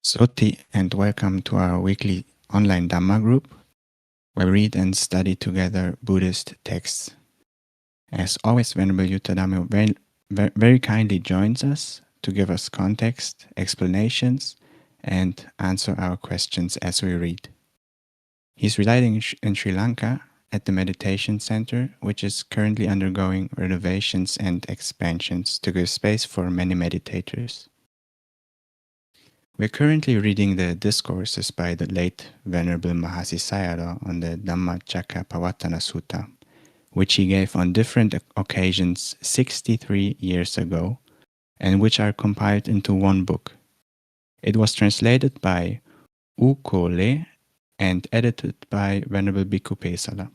Soti, and welcome to our weekly online Dhamma group, where we read and study together Buddhist texts. As always, Venerable Dhamma very kindly joins us to give us context, explanations, and answer our questions as we read. He's residing in Sri Lanka at the Meditation Center, which is currently undergoing renovations and expansions to give space for many meditators. We're currently reading the Discourses by the late Venerable Mahasi Sayadaw on the Dhammacakkappavattana Sutta, which he gave on different occasions 63 years ago, and which are compiled into one book. It was translated by U Kole and edited by Venerable Bhikkhu Pesala.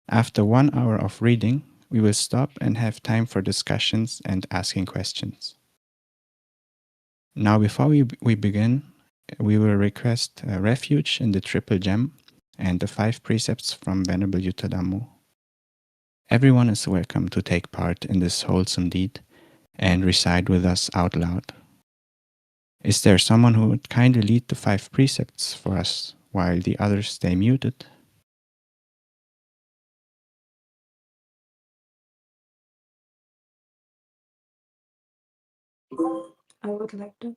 After 1 hour of reading, we will stop and have time for discussions and asking questions. Now, before we begin, we will request a Refuge in the Triple Gem and the 5 precepts from Venerable Yuttadhammo. Everyone is welcome to take part in this wholesome deed and recite with us out loud. Is there someone who would kindly lead the 5 precepts for us while the others stay muted? I would like to.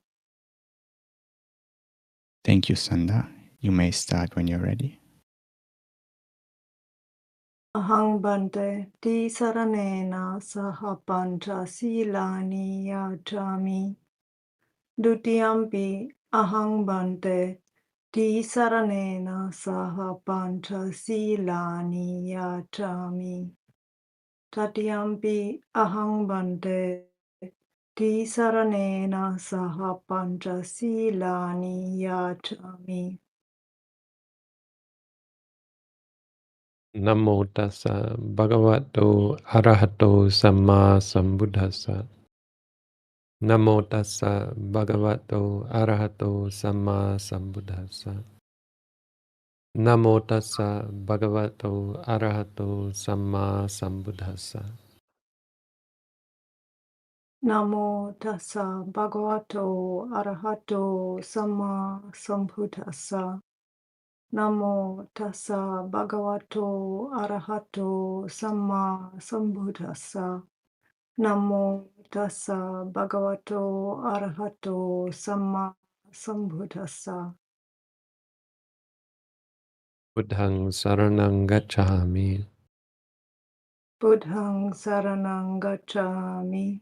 Thank you, Sanda. You may start when you're ready. Ahang bante ti saranena saha pancha silani yajami. Dutiyampi ahang bante ti saranena saha pancha silani yajami. Tatiyampi ahang bante ti saranena saha pancha silani yajami. Namo tassa bhagavato arahato samma sambuddhassa. Namo tassa bhagavato arahato samma sambuddhassa. Namo tassa bhagavato arahato samma sambuddhassa. Namo tassa bhagavato arahato samma sambuddhassa. Namo tassa bhagavato arahato samma sambuddhassa. Namo tassa bhagavato arahato samma sambuddhassa. Buddhang saranang gacchami. Buddhang saranang gacchami.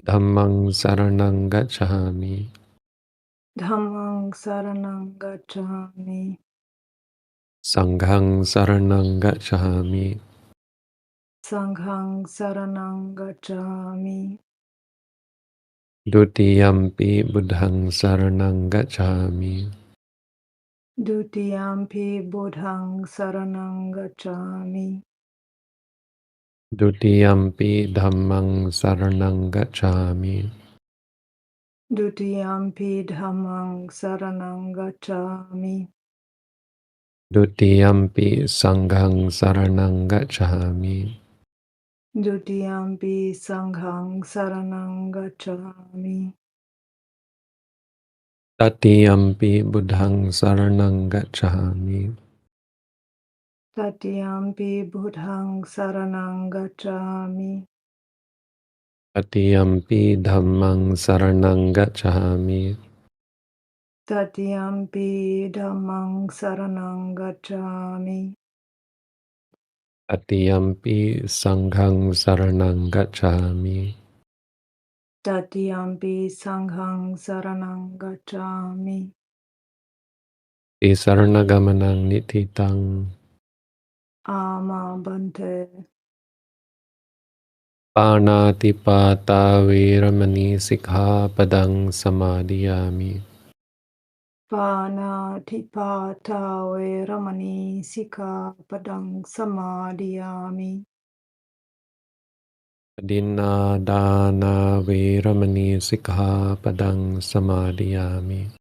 Dhammang saranang gacchami. Dhammang saranang gacchami. Sanghang saranang gacchami. Sanghang saranang gacchami. Dutiyampi buddhang saranang gacchami. Dutiyampi buddhang saranang gacchami. Dutiyampi dhammang saranang gacchami. Dutiyampi dhammang saranang gacchami. Dutiyampi sanghang saranang gacchami. Dutiyampi sanghang saranang gacchami. Tatiyampi buddhang saranang gacchami. Tatiyampi buddhang saranang gacchami. Tatiyampi dhammang saranang gacchami. Tatiyampi dhammang saranang gacchami. Tatiyampi sanghang saranang gacchami. Tatiyampi sanghang saranang gacchami. Tisarnagamanang nititang. Ama bante. Panatipata veramani sikkhapadang samadhiyami. Panatipata veramani sikkhapadang samadhiyami. Adinadana veramani sikkhapadang samadhiyami.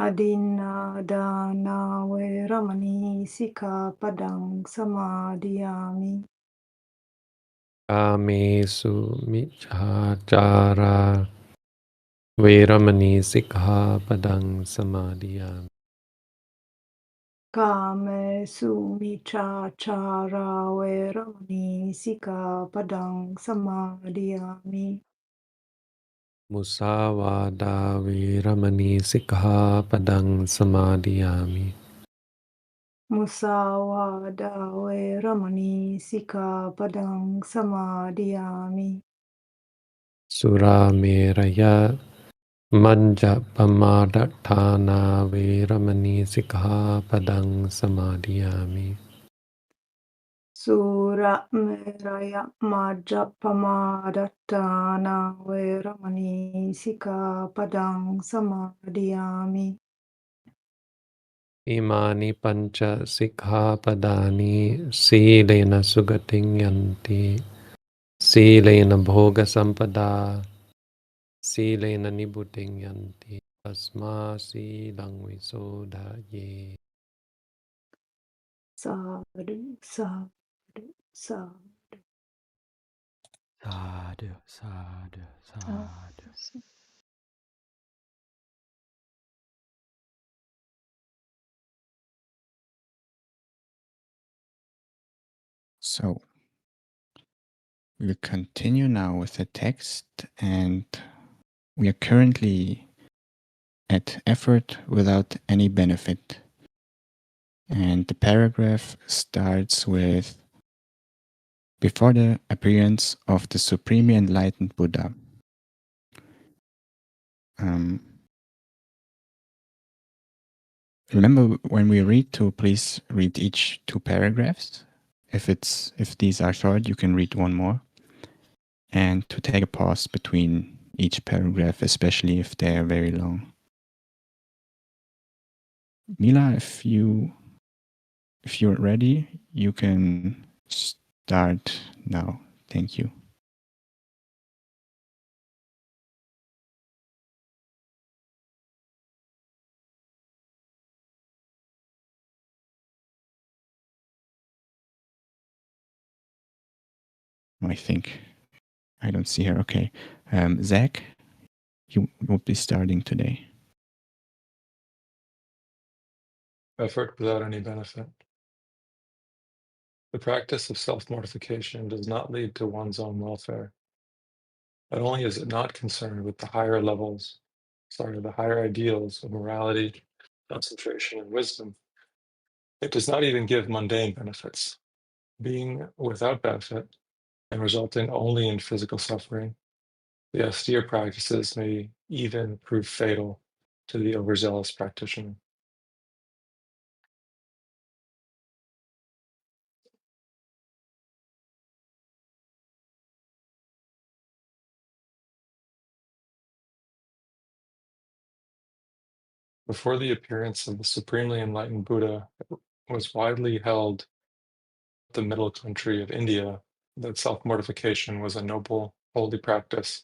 Adinadana veramani sikkhapadang samadhiyami. Kamesu micchācara Veramani Sikkhapadang Samadhiyami. Kamesu mičāčārā veramani sikkhapadang samadhiyami. Musavada Veramani Sikkhapadang Samadhiyami. Musāvāda veramani sikkhapadang samadhiyami. Surameraya Manja Pamadatthana Veramani Sikkhapadang Samadhiyami. Sura meraya majapamadatthana veramani sikkhapadang samadhiyami. Imani Pancha Sikkhapadani Silena Sugating Yanti Silena Bhoga Sampada Silena Nibuting Yanti Tasma Silang Visodhaye. Sadhu, sadhu, sadhu. Sadhu, sadhu, sadhu. So we'll continue now with the text, and we are currently at effort without any benefit. And the paragraph starts with, before the appearance of the supremely enlightened Buddha. Remember, when we read to, please read each 2 paragraphs. If these are short, you can read one more. And to take a pause between each paragraph, especially if they are very long. Mila, if you're ready, you can start now. Thank you. I think I don't see her. Okay. Zach, you will be starting today. Effort without any benefit. The practice of self-mortification does not lead to one's own welfare. Not only is it not concerned with the higher ideals of morality, concentration, and wisdom, it does not even give mundane benefits. Being without benefit and resulting only in physical suffering, the austere practices may even prove fatal to the overzealous practitioner. Before the appearance of the supremely enlightened Buddha, it was widely held the middle country of India that self-mortification was a noble, holy practice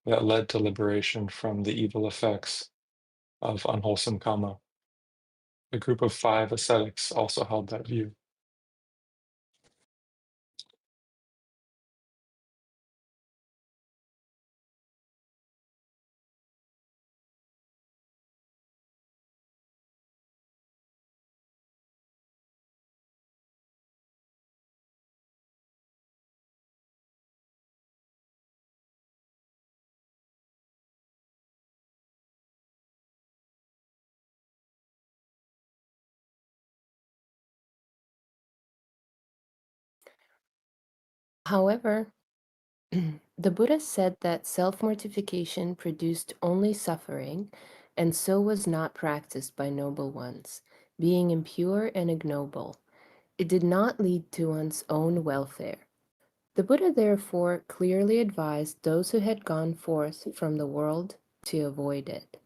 that led to liberation from the evil effects of unwholesome karma. A group of 5 ascetics also held that view. However, the Buddha said that self-mortification produced only suffering, and so was not practiced by noble ones, being impure and ignoble. It did not lead to one's own welfare. The Buddha therefore clearly advised those who had gone forth from the world to avoid it.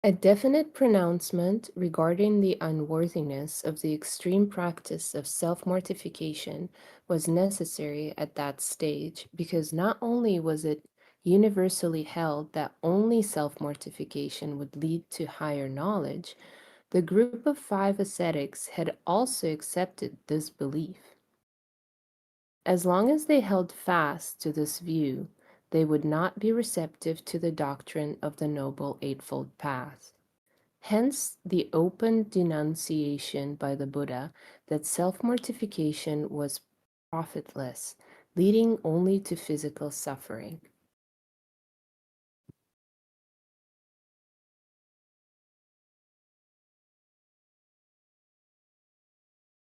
A definite pronouncement regarding the unworthiness of the extreme practice of self-mortification was necessary at that stage, because not only was it universally held that only self-mortification would lead to higher knowledge, the group of 5 ascetics had also accepted this belief. As long as they held fast to this view, they would not be receptive to the doctrine of the Noble Eightfold Path. Hence, the open denunciation by the Buddha that self-mortification was profitless, leading only to physical suffering.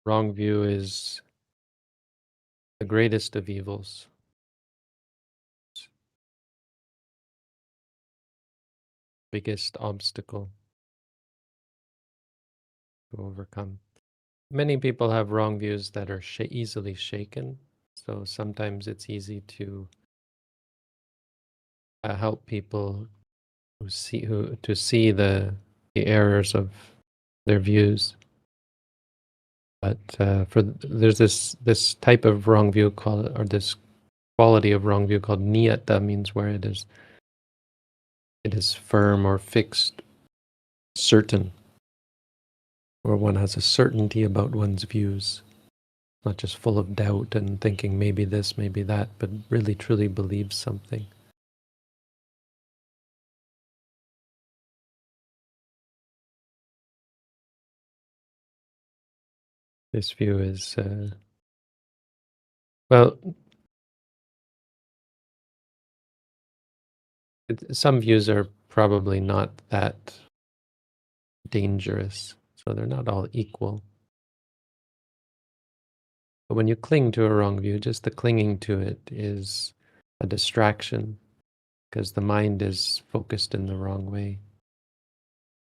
Wrong view is the greatest of evils. Biggest obstacle to overcome. Many people have wrong views that are easily shaken, so sometimes it's easy to help people to see the errors of their views. But there's this type of wrong view this quality of wrong view called niyata, means where it is firm or fixed, certain, where one has a certainty about one's views, not just full of doubt and thinking maybe this, maybe that, but really truly believes something. This view is, some views are probably not that dangerous, so they're not all equal. But when you cling to a wrong view, just the clinging to it is a distraction, because the mind is focused in the wrong way.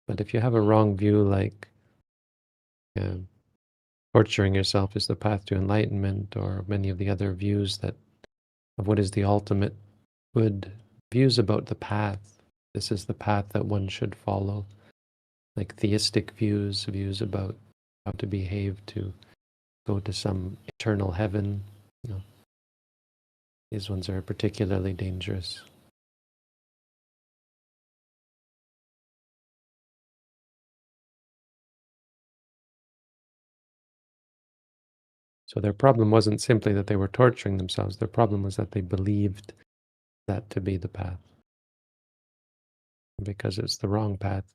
But if you have a wrong view, like torturing yourself is the path to enlightenment, or many of the other views of what is the ultimate good, views about the path, this is the path that one should follow, like theistic views about how to behave to go to some eternal heaven, these ones are particularly dangerous. So their problem wasn't simply that they were torturing themselves, their problem was that they believed that to be the path. Because it's the wrong path.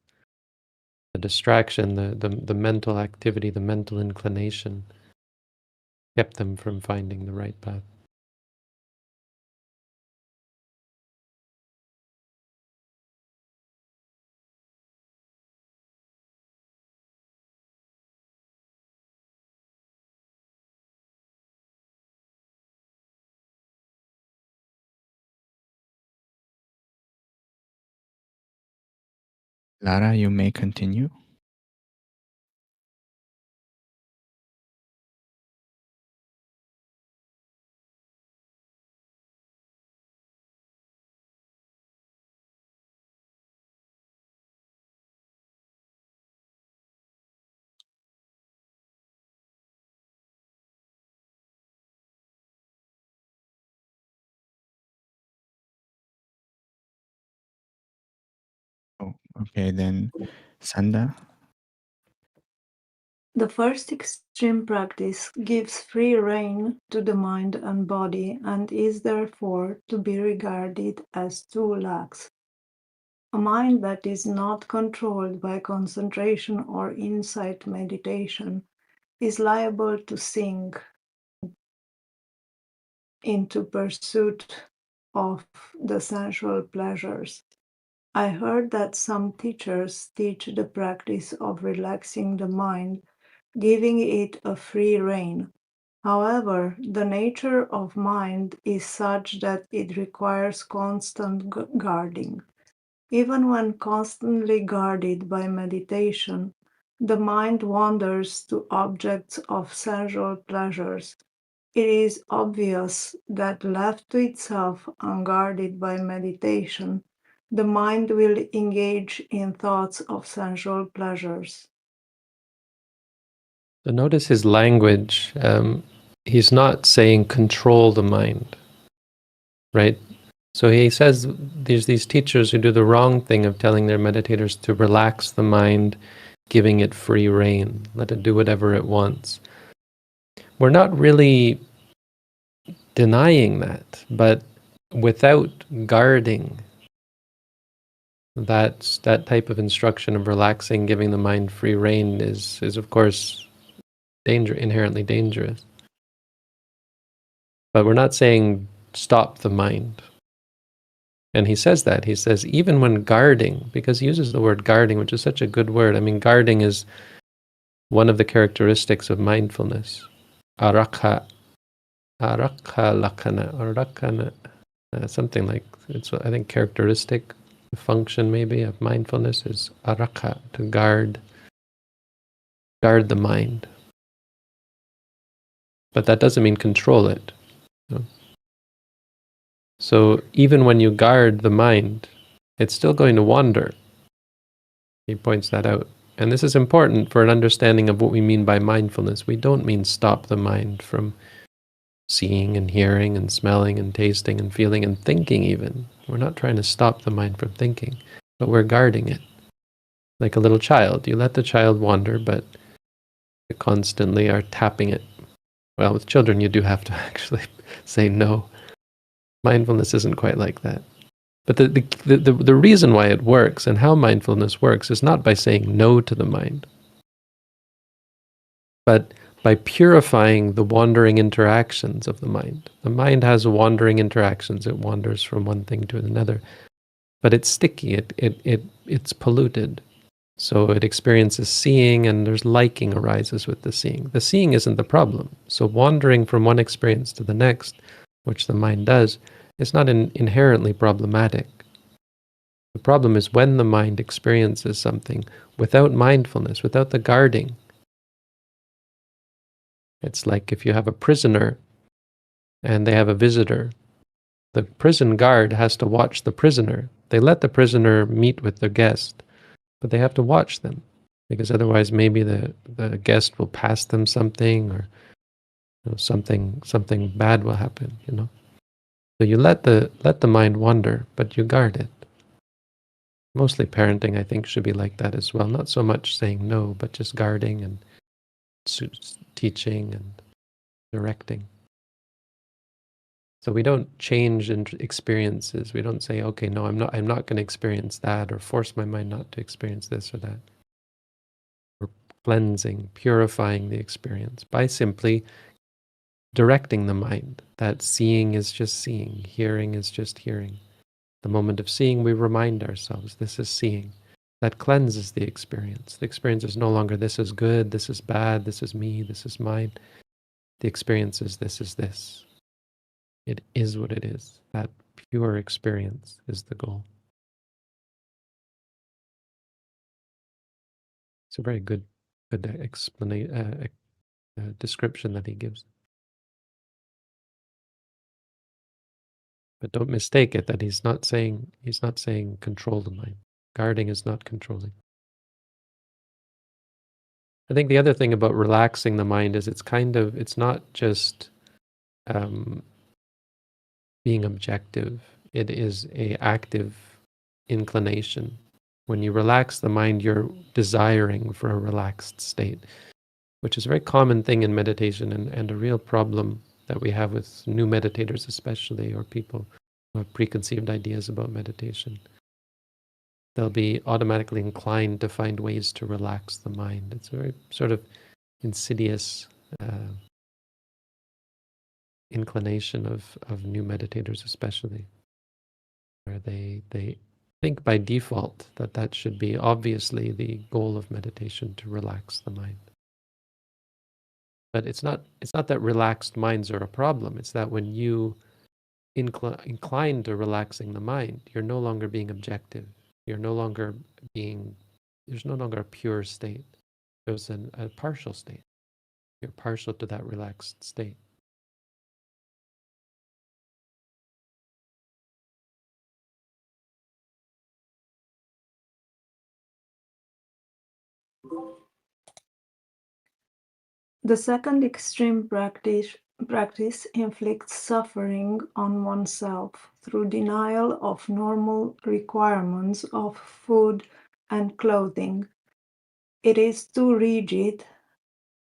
The distraction, the mental activity, the mental inclination kept them from finding the right path. Lara, you may continue. Oh, okay, then Sanda. The first extreme practice gives free rein to the mind and body and is therefore to be regarded as too lax. A mind that is not controlled by concentration or insight meditation is liable to sink into pursuit of the sensual pleasures. I heard that some teachers teach the practice of relaxing the mind, giving it a free rein. However, the nature of mind is such that it requires constant guarding. Even when constantly guarded by meditation, the mind wanders to objects of sensual pleasures. It is obvious that left to itself unguarded by meditation, the mind will engage in thoughts of sensual pleasures. So notice his language. He's not saying control the mind, right? So he says there's these teachers who do the wrong thing of telling their meditators to relax the mind, giving it free rein, let it do whatever it wants. We're not really denying that, but without guarding that type of instruction of relaxing, giving the mind free rein is of course inherently dangerous. But we're not saying stop the mind. And he says that. He says even when guarding, because he uses the word guarding, which is such a good word. I mean, guarding is one of the characteristics of mindfulness. Arakha lakkhana, or rakhana, something like, it's, I think, characteristic function maybe of mindfulness is arakha, to guard the mind. But that doesn't mean control it. No? So even when you guard the mind, it's still going to wander. He points that out. And this is important for an understanding of what we mean by mindfulness. We don't mean stop the mind from seeing and hearing and smelling and tasting and feeling and thinking even. We're not trying to stop the mind from thinking, but we're guarding it. Like a little child. You let the child wander, but you constantly are tapping it. Well, with children you do have to actually say no. Mindfulness isn't quite like that. But the reason why it works and how mindfulness works is not by saying no to the mind, but by purifying the wandering interactions of the mind. The mind has wandering interactions. It wanders from one thing to another, but it's sticky. It's polluted. So it experiences seeing, and there's liking arises with the seeing. The seeing isn't the problem. So wandering from one experience to the next, which the mind does, is not inherently problematic. The problem is when the mind experiences something without mindfulness, without the guarding. It's like if you have a prisoner and they have a visitor. The prison guard has to watch the prisoner. They let the prisoner meet with their guest, but they have to watch them, because otherwise maybe the guest will pass them something, or something bad will happen, So you let the mind wander, but you guard it. Mostly parenting, I think, should be like that as well. Not so much saying no, but just guarding and teaching and directing. So we don't change experiences. We don't say, okay, no, I'm not going to experience that, or force my mind not to experience this or that. We're cleansing, purifying the experience by simply directing the mind. That seeing is just seeing, hearing is just hearing. The moment of seeing, we remind ourselves, this is seeing. That cleanses the experience. The experience is no longer, this is good, this is bad, this is me, this is mine. The experience is, this is this. It is what it is. That pure experience is the goal. It's a very good description that he gives. But don't mistake it that he's not saying control the mind. Guarding is not controlling. I think the other thing about relaxing the mind is it's not just being objective. It is a active inclination. When you relax the mind, you're desiring for a relaxed state, which is a very common thing in meditation, and a real problem that we have with new meditators especially, or people who have preconceived ideas about meditation. They'll be automatically inclined to find ways to relax the mind. It's a very sort of insidious inclination of new meditators especially, where they think by default that should be obviously the goal of meditation, to relax the mind. But it's not that relaxed minds are a problem. It's that when you incline to relaxing the mind, you're no longer being objective. There's no longer a pure state. There's a partial state. You're partial to that relaxed state. The second extreme practice inflicts suffering on oneself through denial of normal requirements of food and clothing. It is too rigid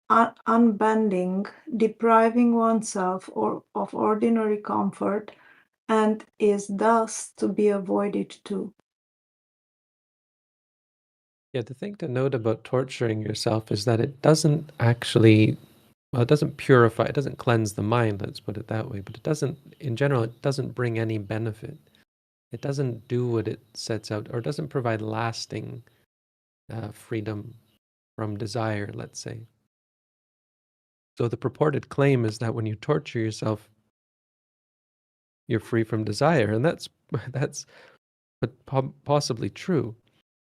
unbending, depriving oneself of ordinary comfort, and is thus to be avoided too. Yeah, the thing to note about torturing yourself is that it doesn't actually, well, it doesn't purify, it doesn't cleanse the mind, let's put it that way, but it doesn't, in general, it doesn't bring any benefit. It doesn't do what it sets out, or doesn't provide lasting freedom from desire, let's say. So the purported claim is that when you torture yourself, you're free from desire, and that's possibly true,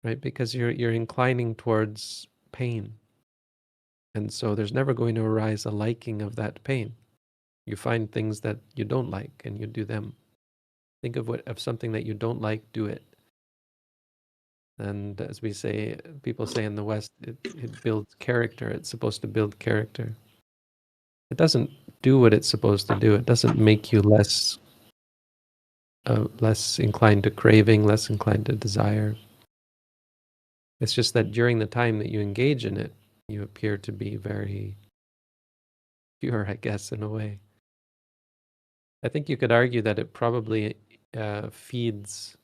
right? Because you're inclining towards pain, and so there's never going to arise a liking of that pain. You find things that you don't like, and you do them. Think of something that you don't like, do it. And as people say in the West, it builds character. It's supposed to build character. It doesn't do what it's supposed to do. It doesn't make you less inclined to craving, less inclined to desire. It's just that during the time that you engage in it, you appear to be very pure, I guess, in a way. I think you could argue that it probably feeds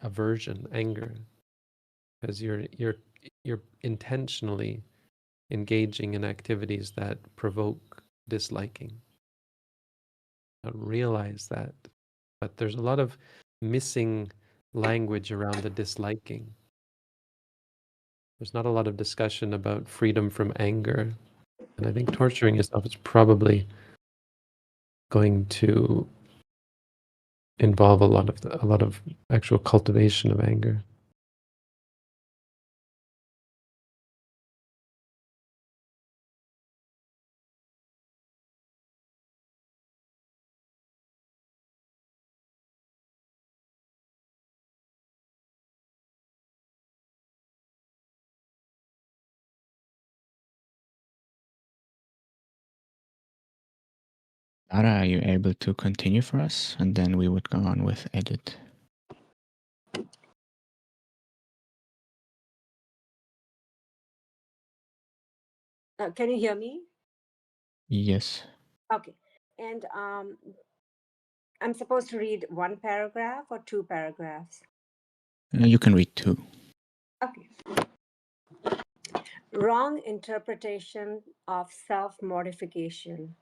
aversion, anger, because you're intentionally engaging in activities that provoke disliking. I realize that, but there's a lot of missing language around the disliking. There's not a lot of discussion about freedom from anger, and I think torturing yourself is probably going to involve a lot of actual cultivation of anger. Lara, are you able to continue for us? And then we would go on with Edith. Can you hear me? Yes. Okay. And I'm supposed to read one paragraph or two paragraphs? You can read two. Okay. Wrong interpretation of self-mortification.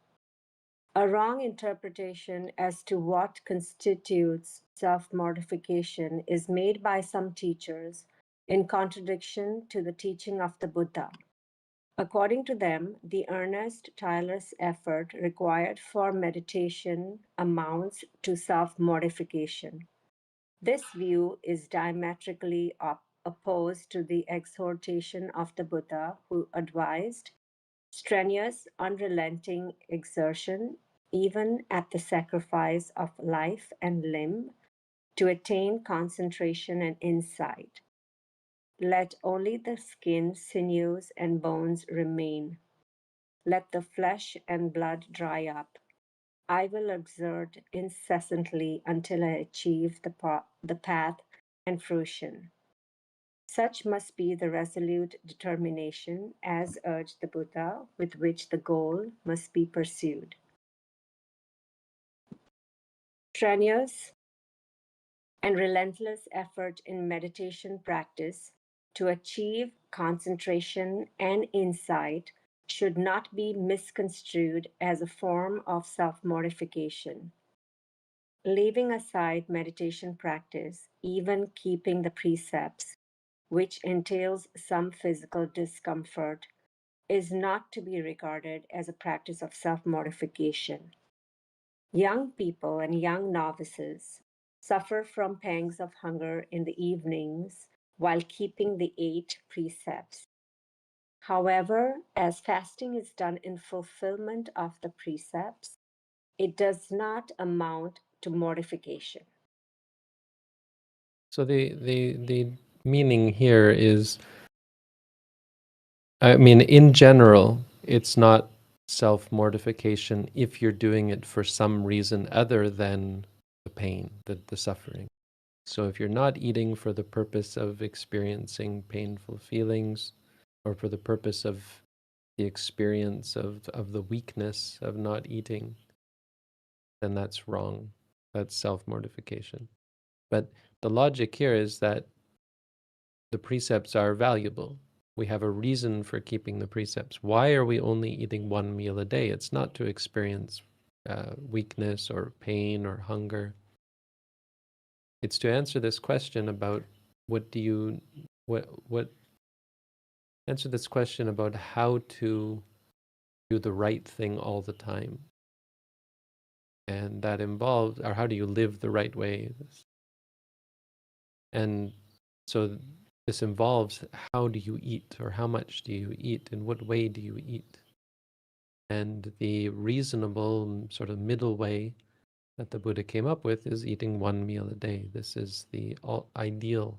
A wrong interpretation as to what constitutes self-mortification is made by some teachers in contradiction to the teaching of the Buddha. According to them, the earnest, tireless effort required for meditation amounts to self-mortification. This view is diametrically opposed to the exhortation of the Buddha, who advised strenuous, unrelenting exertion, even at the sacrifice of life and limb, to attain concentration and insight. Let only the skin, sinews, and bones remain. Let the flesh and blood dry up. I will exert incessantly until I achieve the path and fruition. Such must be the resolute determination, as urged the Buddha, with which the goal must be pursued. Strenuous and relentless effort in meditation practice to achieve concentration and insight should not be misconstrued as a form of self-mortification. Leaving aside meditation practice, even keeping the precepts, which entails some physical discomfort, is not to be regarded as a practice of self-mortification. Young people and young novices suffer from pangs of hunger in the evenings while keeping the 8 precepts. However, as fasting is done in fulfillment of the precepts, it does not amount to mortification. So the meaning here is, I mean, in general, it's not self-mortification if you're doing it for some reason other than the pain, the suffering. So if you're not eating for the purpose of experiencing painful feelings, or for the purpose of the experience of the weakness of not eating, then that's wrong. That's self-mortification. But the logic here is that the precepts are valuable. We have a reason for keeping the precepts. Why are we only eating one meal a day? It's not to experience weakness or pain or hunger. It's to answer this question about answer this question about how to do the right thing all the time. And that involves, or how do you live the right way? And so this involves, how do you eat, or how much do you eat, in what way do you eat? And the reasonable sort of middle way that the Buddha came up with is eating one meal a day. This is the ideal,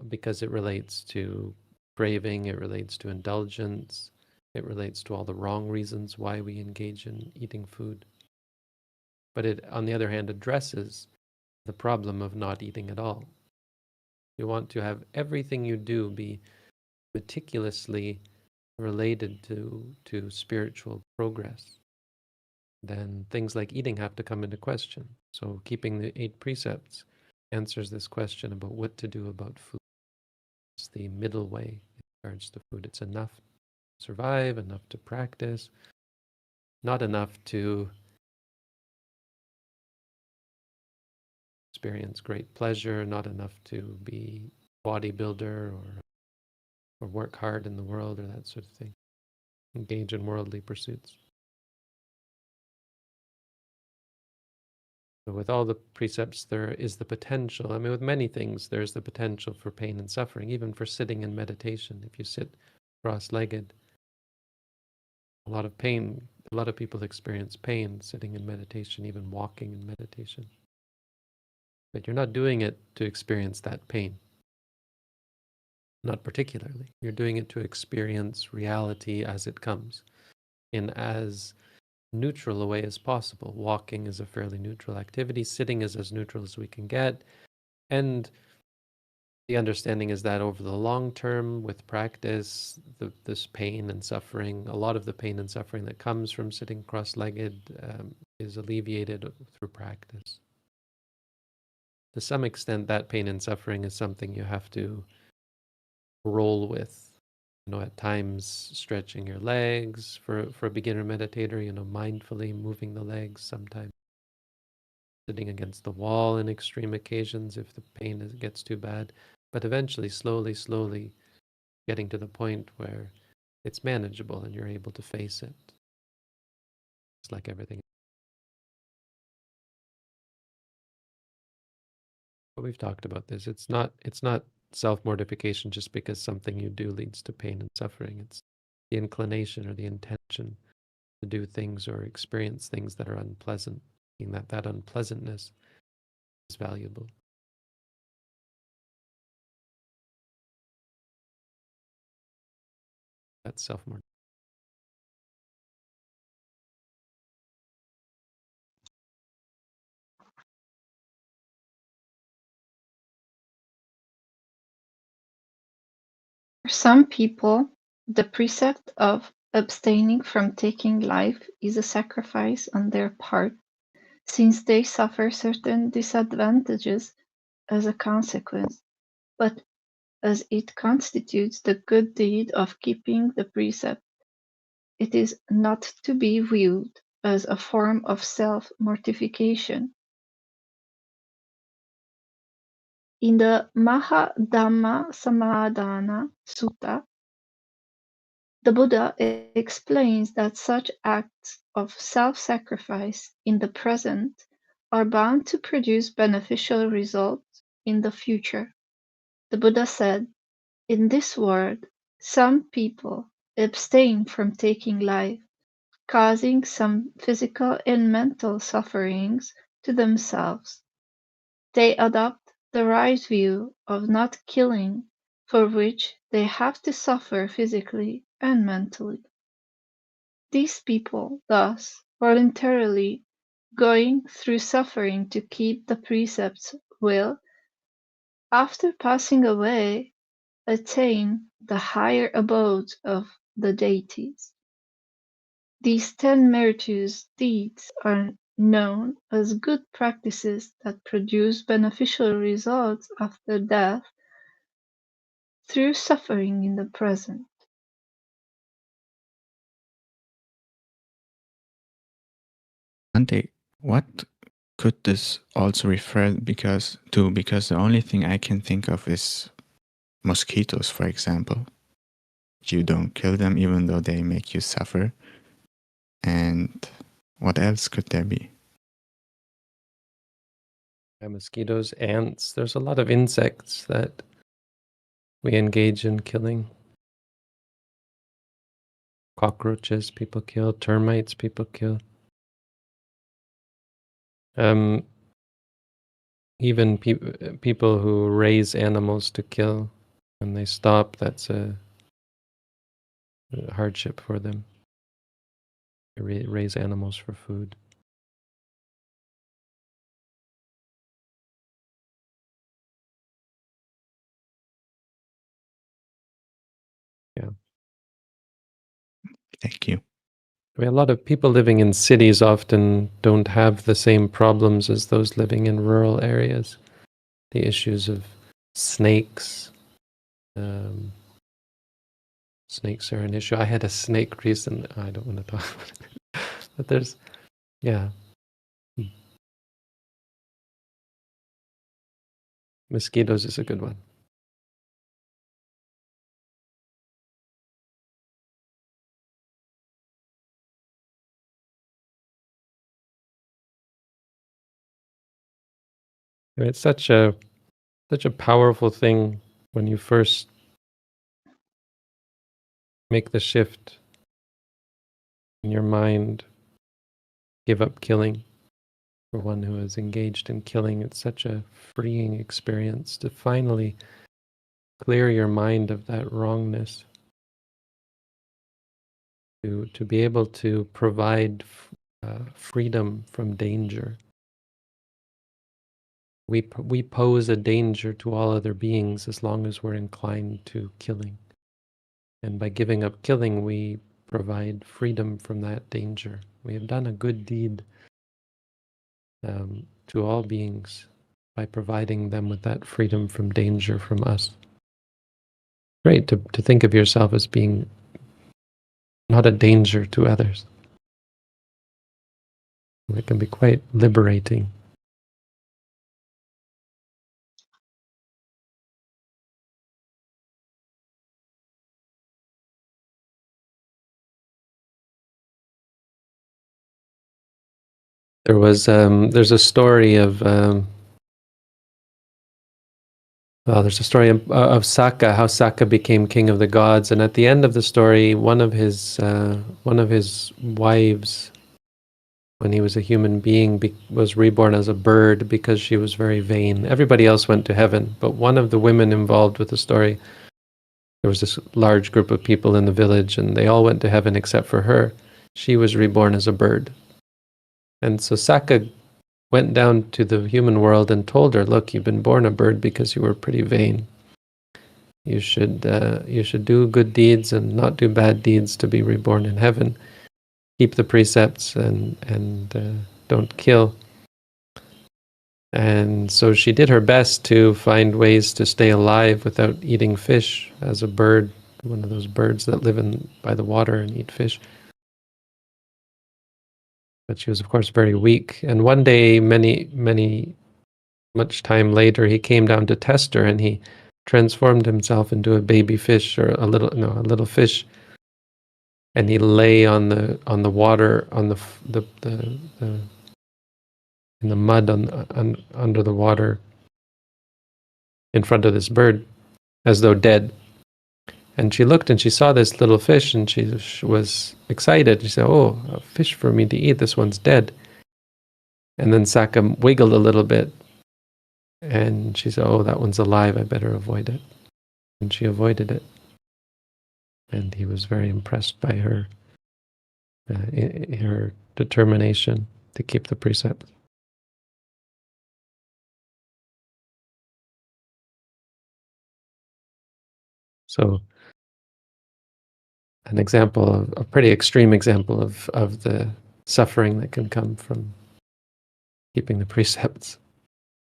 because it relates to craving, it relates to indulgence, it relates to all the wrong reasons why we engage in eating food. But it, on the other hand, addresses the problem of not eating at all. You want to have everything you do be meticulously related to spiritual progress. Then things like eating have to come into question. So keeping the 8 precepts answers this question about what to do about food. It's the middle way in regards to food. It's enough to survive, enough to practice, not enough to experience great pleasure, not enough to be a bodybuilder or work hard in the world or that sort of thing. Engage in worldly pursuits. So with all the precepts, there is the potential. I mean, with many things, there's the potential for pain and suffering, even for sitting in meditation. If you sit cross-legged, a lot of pain, a lot of people experience pain sitting in meditation, even walking in meditation. But you're not doing it to experience that pain. Not particularly. You're doing it to experience reality as it comes, in as neutral a way as possible. Walking is a fairly neutral activity. Sitting is as neutral as we can get. And the understanding is that over the long term, with practice, this pain and suffering, a lot of the pain and suffering that comes from sitting cross-legged is alleviated through practice. To some extent, that pain and suffering is something you have to roll with. At times stretching your legs for a beginner meditator, mindfully moving the legs, sometimes sitting against the wall in extreme occasions if the pain gets too bad, but eventually, slowly getting to the point where it's manageable and you're able to face it. It's like everything. But we've talked about this. It's not self-mortification just because something you do leads to pain and suffering. It's the inclination or the intention to do things or experience things that are unpleasant, meaning that unpleasantness is valuable. That's self-mortification. For some people, the precept of abstaining from taking life is a sacrifice on their part, since they suffer certain disadvantages as a consequence, but as it constitutes the good deed of keeping the precept, it is not to be viewed as a form of self-mortification. In the Dhammacakkappavattana Sutta, the Buddha explains that such acts of self-sacrifice in the present are bound to produce beneficial results in the future. The Buddha said, "In this world, some people abstain from taking life, causing some physical and mental sufferings to themselves. They adopt the right view of not killing, for which they have to suffer physically and mentally. These people, thus, voluntarily going through suffering to keep the precepts will, after passing away, attain the higher abodes of the deities. These 10 meritorious deeds are known as good practices that produce beneficial results after death through suffering in the present. Ante, what could this also refer because the only thing I can think of is mosquitoes, for example. You don't kill them even though they make you suffer. And what else could there be? Mosquitoes, ants. There's a lot of insects that we engage in killing. Cockroaches people kill, termites people kill. Even people who raise animals to kill, when they stop, that's a hardship for them. They raise animals for food. Yeah. Thank you. I mean, a lot of people living in cities often don't have the same problems as those living in rural areas. The issues of snakes. Snakes are an issue. I had a snake recently. I don't want to talk about it. But there's, yeah. Mosquitoes is a good one. It's such a powerful thing when you first make the shift in your mind, give up killing. For one who is engaged in killing, it's such a freeing experience to finally clear your mind of that wrongness. To be able to provide freedom from danger. We pose a danger to all other beings as long as we're inclined to killing. And by giving up killing, we provide freedom from that danger. We have done a good deed to all beings by providing them with that freedom from danger from us. Great to think of yourself as being not a danger to others. It can be quite liberating. There's a story of there's a story of Sakka, how Sakka became king of the gods, and at the end of the story, one of his wives, when he was a human being, was reborn as a bird because she was very vain. Everybody else went to heaven, but one of the women involved with the story, there was this large group of people in the village, and they all went to heaven except for her. She was reborn as a bird. And so Sakka went down to the human world and told her, look, you've been born a bird because you were pretty vain. You should do good deeds and not do bad deeds to be reborn in heaven. Keep the precepts and don't kill. And so she did her best to find ways to stay alive without eating fish as a bird, one of those birds that live by the water and eat fish. But she was, of course, very weak. And one day, much time later, he came down to test her, and he transformed himself into a baby fish, or a little fish, and he lay on the water, on in the mud under the water, in front of this bird, as though dead. And she looked and she saw this little fish, and she was excited. She said, "Oh, a fish for me to eat. This one's dead." And then Sakka wiggled a little bit, and she said, "Oh, that one's alive. I better avoid it." And she avoided it. And he was very impressed by her determination to keep the precepts. So an example of a pretty extreme example of the suffering that can come from keeping the precepts.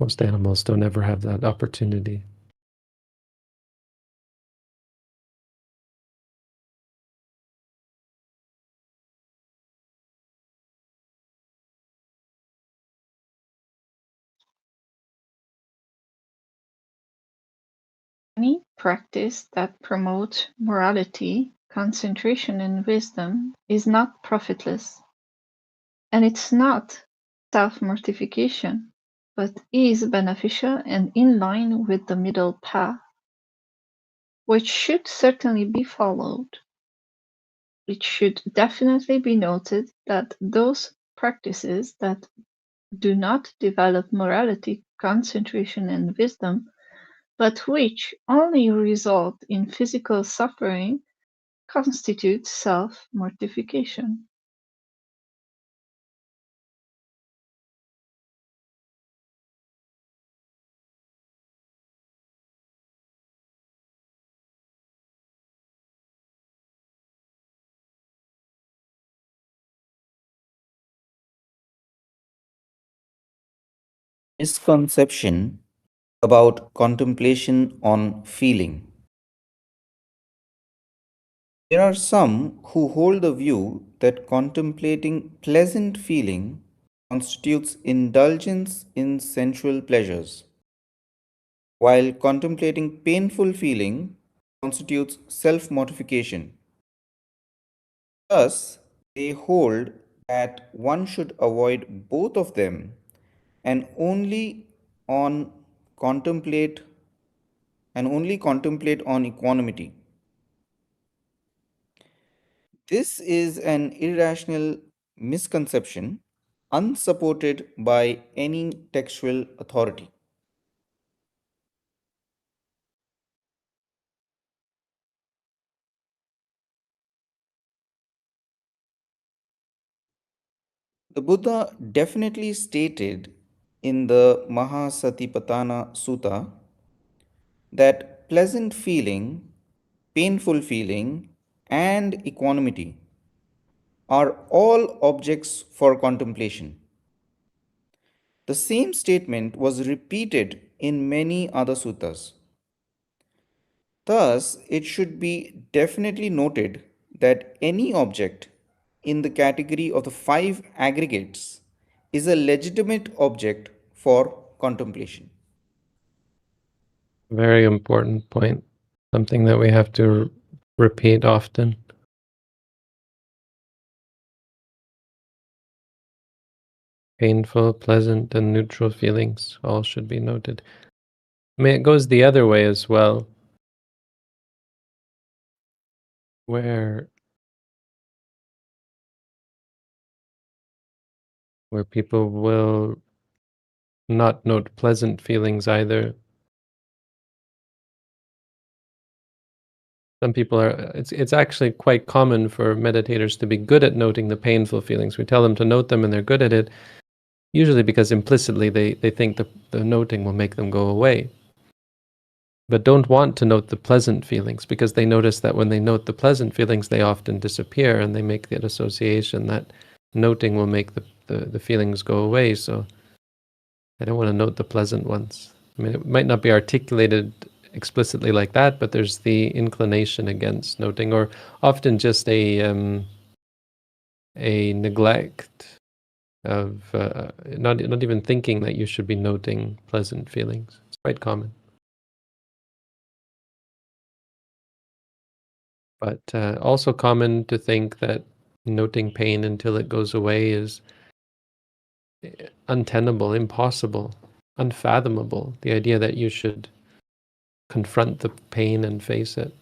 Most animals don't ever have that opportunity. Any practice that promotes morality, concentration, and wisdom is not profitless, and it's not self-mortification, but is beneficial and in line with the middle path, which should certainly be followed. It should definitely be noted that those practices that do not develop morality, concentration, and wisdom, but which only result in physical suffering, constitute self-mortification. Misconception about contemplation on feeling. There are some who hold the view that contemplating pleasant feeling constitutes indulgence in sensual pleasures, while contemplating painful feeling constitutes self-mortification. Thus, they hold that one should avoid both of them and on contemplate only contemplate on equanimity. This is an irrational misconception unsupported by any textual authority. The Buddha definitely stated in the Mahasatipatthana Sutta that pleasant feeling, painful feeling, and equanimity are all objects for contemplation. The same statement was repeated in many other suttas. Thus, it should be definitely noted that any object in the category of the five aggregates is a legitimate object for contemplation. Very important point. Something that we have to repeat often. Painful, pleasant, and neutral feelings all should be noted. I mean, it goes the other way as well, where people will not note pleasant feelings either. Some people are, it's actually quite common for meditators to be good at noting the painful feelings. We tell them to note them and they're good at it, usually because implicitly they think the noting will make them go away. But don't want to note the pleasant feelings, because they notice that when they note the pleasant feelings, they often disappear, and they make that association that noting will make the feelings go away. So I don't want to note the pleasant ones. I mean, it might not be articulated explicitly like that, but there's the inclination against noting, or often just a neglect of not even thinking that you should be noting pleasant feelings. It's quite common. But also common to think that noting pain until it goes away is untenable, impossible, unfathomable. The idea that you should confront the pain and face it.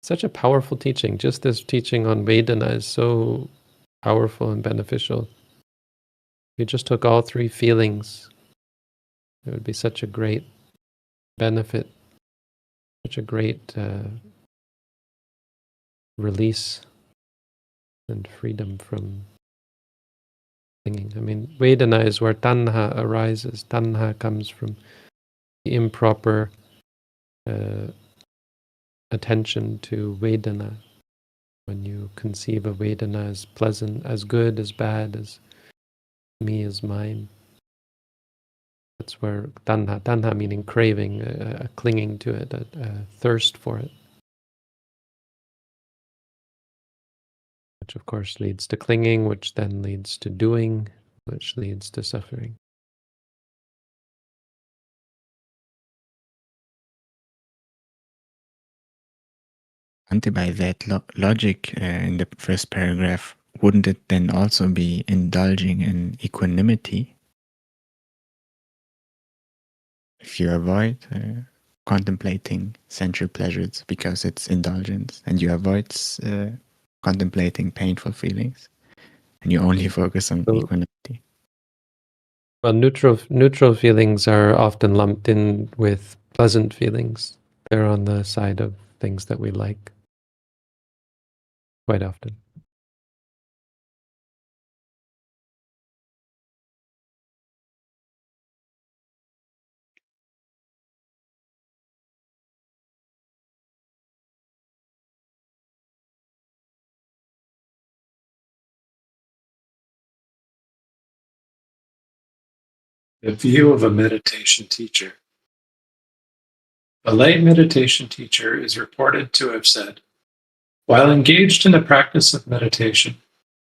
Such a powerful teaching. Just this teaching on Vedana is so powerful and beneficial. If you just took all three feelings, it would be such a great benefit, such a great release and freedom from clinging. I mean, Vedana is where Tanha arises. Tanha comes from the improper attention to Vedana, When you conceive of Vedana as pleasant, as good, as bad, as me, as mine, that's where tanha meaning craving, a clinging to it, a thirst for it, which of course leads to clinging, which then leads to doing, which leads to suffering. Ante, by that logic in the first paragraph, wouldn't it then also be indulging in equanimity? If you avoid contemplating sensual pleasures because it's indulgence, and you avoid contemplating painful feelings, and you only focus on equanimity. Well, neutral feelings are often lumped in with pleasant feelings. They're on the side of things that we like quite often. The view of a meditation teacher. A lay meditation teacher is reported to have said, while engaged in the practice of meditation,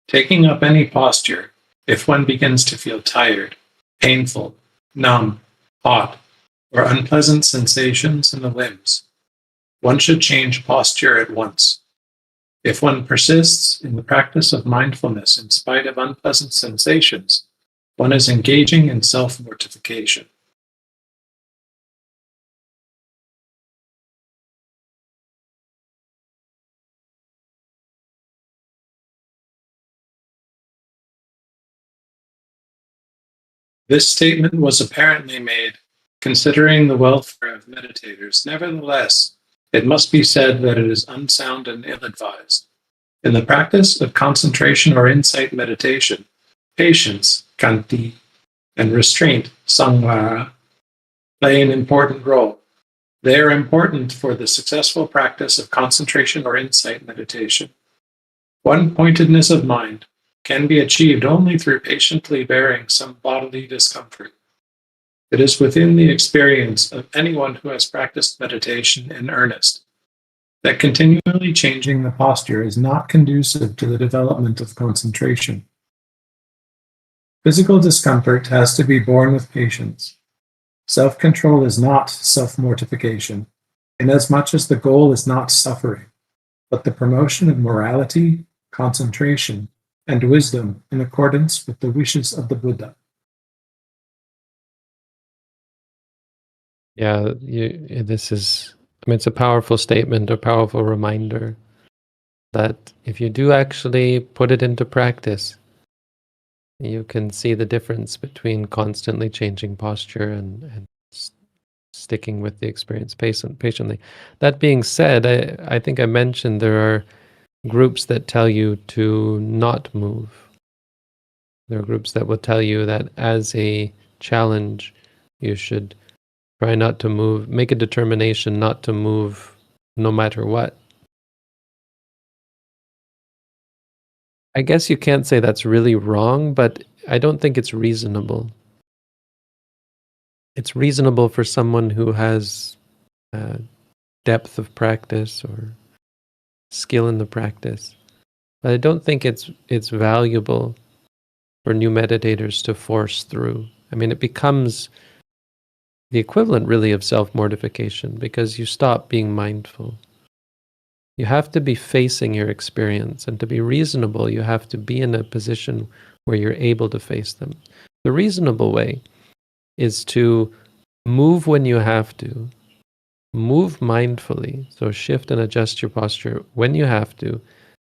taking up any posture, if one begins to feel tired, painful, numb, hot, or unpleasant sensations in the limbs, one should change posture at once. If one persists in the practice of mindfulness in spite of unpleasant sensations, one is engaging in self-mortification. This statement was apparently made considering the welfare of meditators. Nevertheless, it must be said that it is unsound and ill-advised. In the practice of concentration or insight meditation, patience, khanti, and restraint, samvara, play an important role. They are important for the successful practice of concentration or insight meditation. One-pointedness of mind can be achieved only through patiently bearing some bodily discomfort. It is within the experience of anyone who has practiced meditation in earnest that continually changing the posture is not conducive to the development of concentration. Physical discomfort has to be borne with patience. Self-control is not self-mortification, inasmuch as the goal is not suffering, but the promotion of morality, concentration, and wisdom in accordance with the wishes of the Buddha. Yeah, this is, it's a powerful statement, a powerful reminder that if you do actually put it into practice, you can see the difference between constantly changing posture and sticking with the experience patiently. That being said, I think I mentioned there are groups that tell you to not move. There are groups that will tell you that as a challenge, you should try not to move, make a determination not to move no matter what. I guess you can't say that's really wrong, but I don't think it's reasonable. It's reasonable for someone who has depth of practice or skill in the practice. But I don't think it's valuable for new meditators to force through. I mean, it becomes the equivalent really of self-mortification because you stop being mindful. You have to be facing your experience, and to be reasonable, you have to be in a position where you're able to face them. The reasonable way is to move when you have to, move mindfully, so shift and adjust your posture when you have to.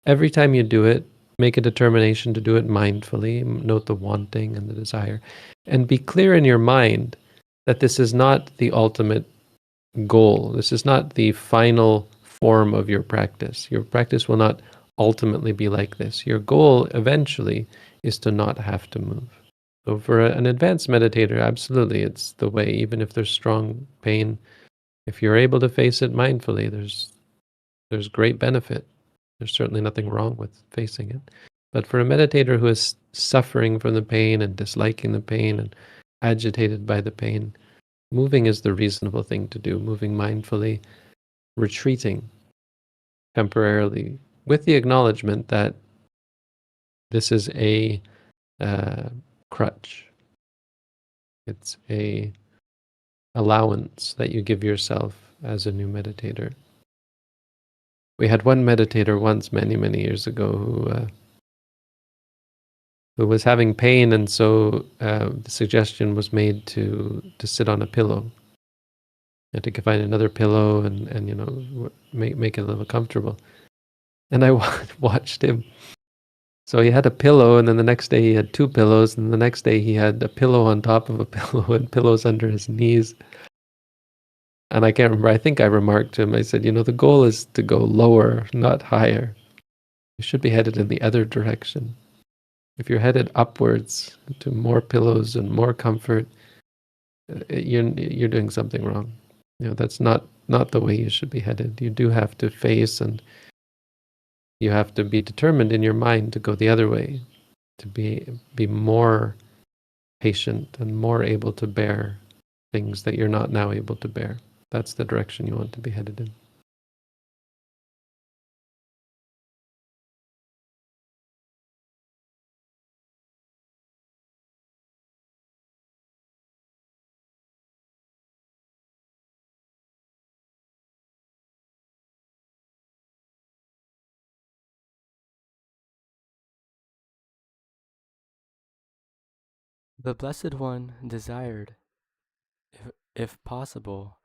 Every time you do it, make a determination to do it mindfully, note the wanting and the desire, and be clear in your mind that this is not the ultimate goal. This is not the final form of your practice. Your practice will not ultimately be like this. Your goal eventually is to not have to move. So for an advanced meditator, absolutely, it's the way. Even if there's strong pain, if you're able to face it mindfully, there's great benefit. There's certainly nothing wrong with facing it. But for a meditator who is suffering from the pain and disliking the pain and agitated by the pain, moving is the reasonable thing to do, moving mindfully, retreating temporarily with the acknowledgement that this is a crutch. It's a allowance that you give yourself as a new meditator. We had one meditator once, many years ago, who was having pain, and so the suggestion was made to sit on a pillow. You had to find another pillow and make it a little comfortable. And I watched him. So he had a pillow, and then the next day he had two pillows, and the next day he had a pillow on top of a pillow and pillows under his knees. And I can't remember, I think I remarked to him, I said, the goal is to go lower, not higher. You should be headed in the other direction. If you're headed upwards to more pillows and more comfort, you're doing something wrong. That's not the way you should be headed. You do have to face, and you have to be determined in your mind to go the other way, to be more patient and more able to bear things that you're not now able to bear. That's the direction you want to be headed in. The Blessed One desired, if possible,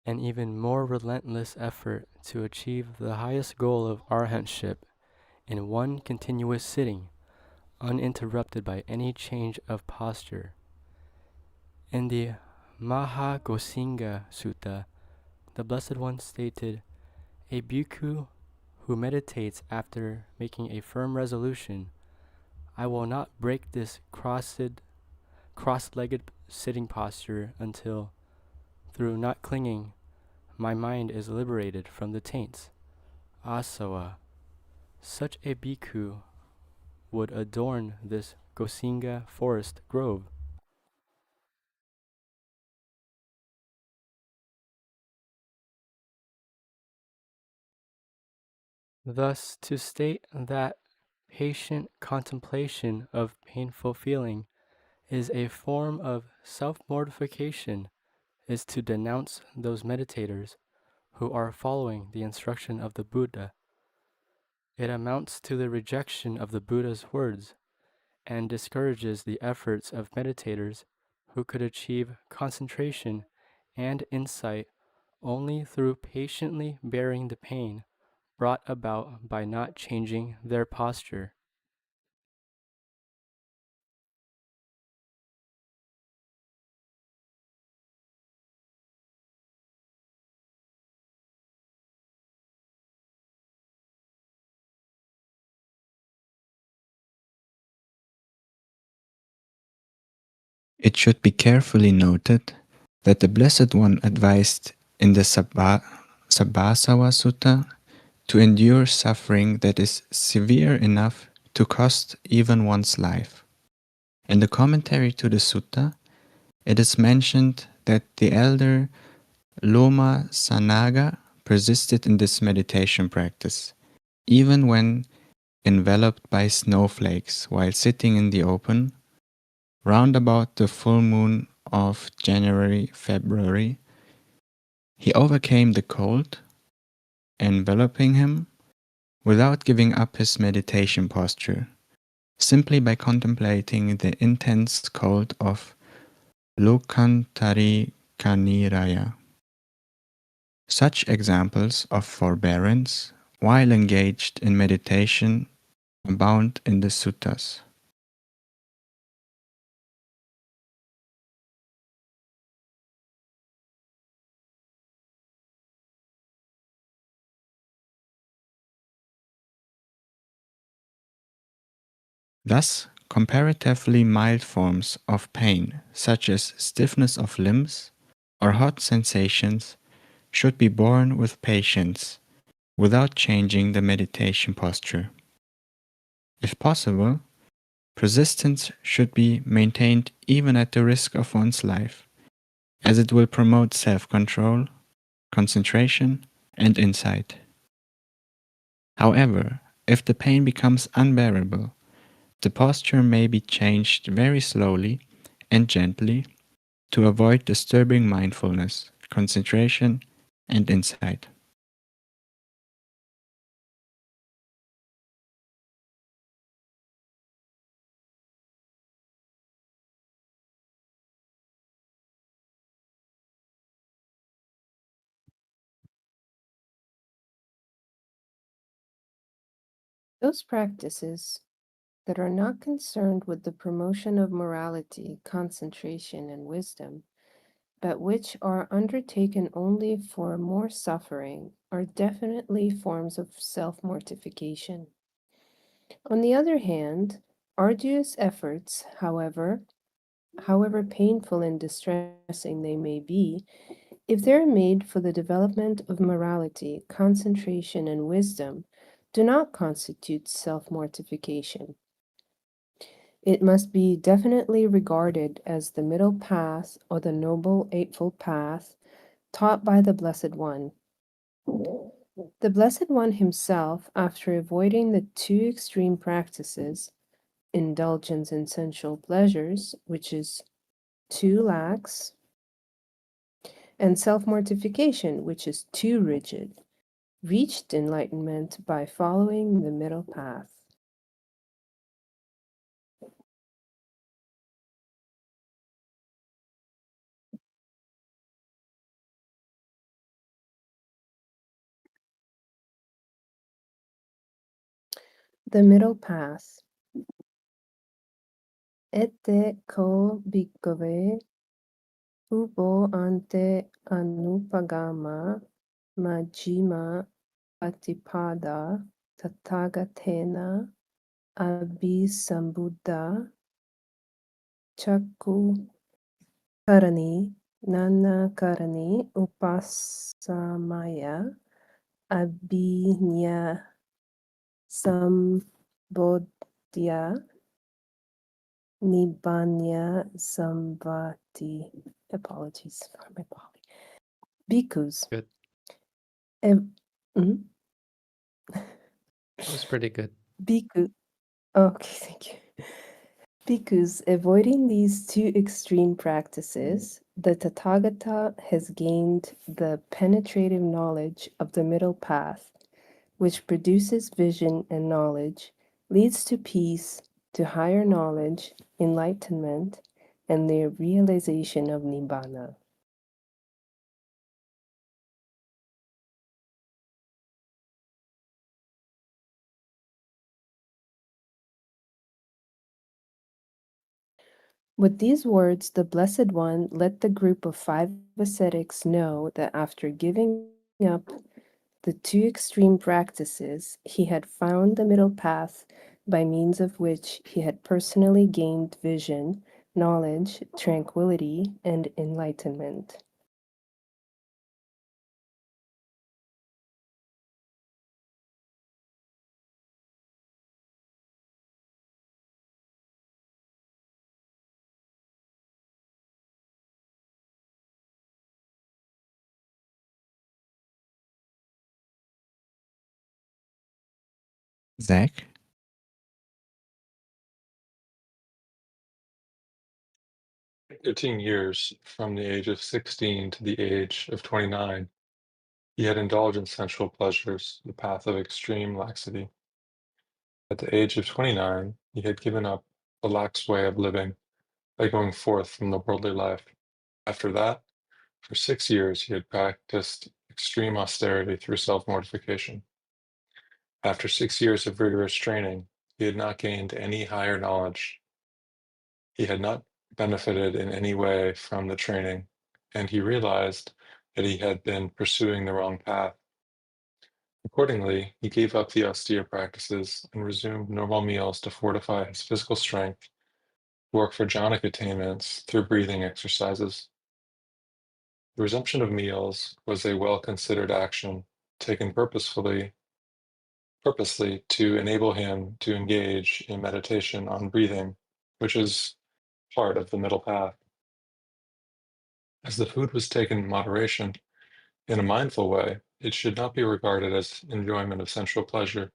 an even more relentless effort to achieve the highest goal of arahantship in one continuous sitting, uninterrupted by any change of posture. In the Mahagosinga Sutta, the Blessed One stated, "A bhikkhu who meditates after making a firm resolution, I will not break this cross-legged sitting posture until, through not clinging, my mind is liberated from the taints, asawa." Such a bhikkhu would adorn this Gosinga forest grove. Thus, to state that patient contemplation of painful feeling is a form of self-mortification is to denounce those meditators who are following the instruction of the Buddha. It amounts to the rejection of the Buddha's words and discourages the efforts of meditators who could achieve concentration and insight only through patiently bearing the pain brought about by not changing their posture. It should be carefully noted that the Blessed One advised in the Sabbasawa Sutta to endure suffering that is severe enough to cost even one's life. In the commentary to the sutta, it is mentioned that the elder Loma Sanaga persisted in this meditation practice, even when enveloped by snowflakes while sitting in the open, round about the full moon of January-February. He overcame the cold enveloping him without giving up his meditation posture, simply by contemplating the intense cold of Lokantari Kaniraya. Such examples of forbearance while engaged in meditation abound in the suttas. Thus, comparatively mild forms of pain, such as stiffness of limbs or hot sensations, should be borne with patience without changing the meditation posture. If possible, persistence should be maintained even at the risk of one's life, as it will promote self-control, concentration, and insight. However, if the pain becomes unbearable, the posture may be changed very slowly and gently to avoid disturbing mindfulness, concentration, and insight. Those practices that are not concerned with the promotion of morality, concentration, and wisdom, but which are undertaken only for more suffering, are definitely forms of self-mortification. On the other hand, arduous efforts, however painful and distressing they may be, if they're made for the development of morality, concentration, and wisdom, do not constitute self-mortification. It must be definitely regarded as the middle path or the Noble Eightfold Path taught by the Blessed One. The Blessed One himself, after avoiding the two extreme practices, indulgence in sensual pleasures, which is too lax, and self-mortification, which is too rigid, reached enlightenment by following the middle path. The middle path. Ette ko bhikkhave ubo ante anupagama majjhima patipada tathagatena abhisambuddha chakku karani nana karani upasamaya abhinya sambodhya nibbanya samvati. Apologies for my Pali. Bhikkhus. Good. Mhm. That was pretty good. Bhikkhu. Okay, thank you. Bhikkhus, avoiding these two extreme practices, the Tathagata has gained the penetrative knowledge of the middle path, which produces vision and knowledge, leads to peace, to higher knowledge, enlightenment, and the realization of Nibbana. With these words, the Blessed One let the group of 5 ascetics know that after giving up the two extreme practices, he had found the middle path by means of which he had personally gained vision, knowledge, tranquility, and enlightenment. Zach? 13 years, from the age of 16 to the age of 29, he had indulged in sensual pleasures, the path of extreme laxity. At the age of 29, he had given up the lax way of living by going forth from the worldly life. After that, for 6 years, he had practiced extreme austerity through self-mortification. After 6 years of rigorous training, he had not gained any higher knowledge. He had not benefited in any way from the training, and he realized that he had been pursuing the wrong path. Accordingly, he gave up the austere practices and resumed normal meals to fortify his physical strength, work for jhanic attainments through breathing exercises. The resumption of meals was a well-considered action taken purposely to enable him to engage in meditation on breathing, which is part of the middle path. As the food was taken in moderation, in a mindful way, it should not be regarded as enjoyment of sensual pleasure,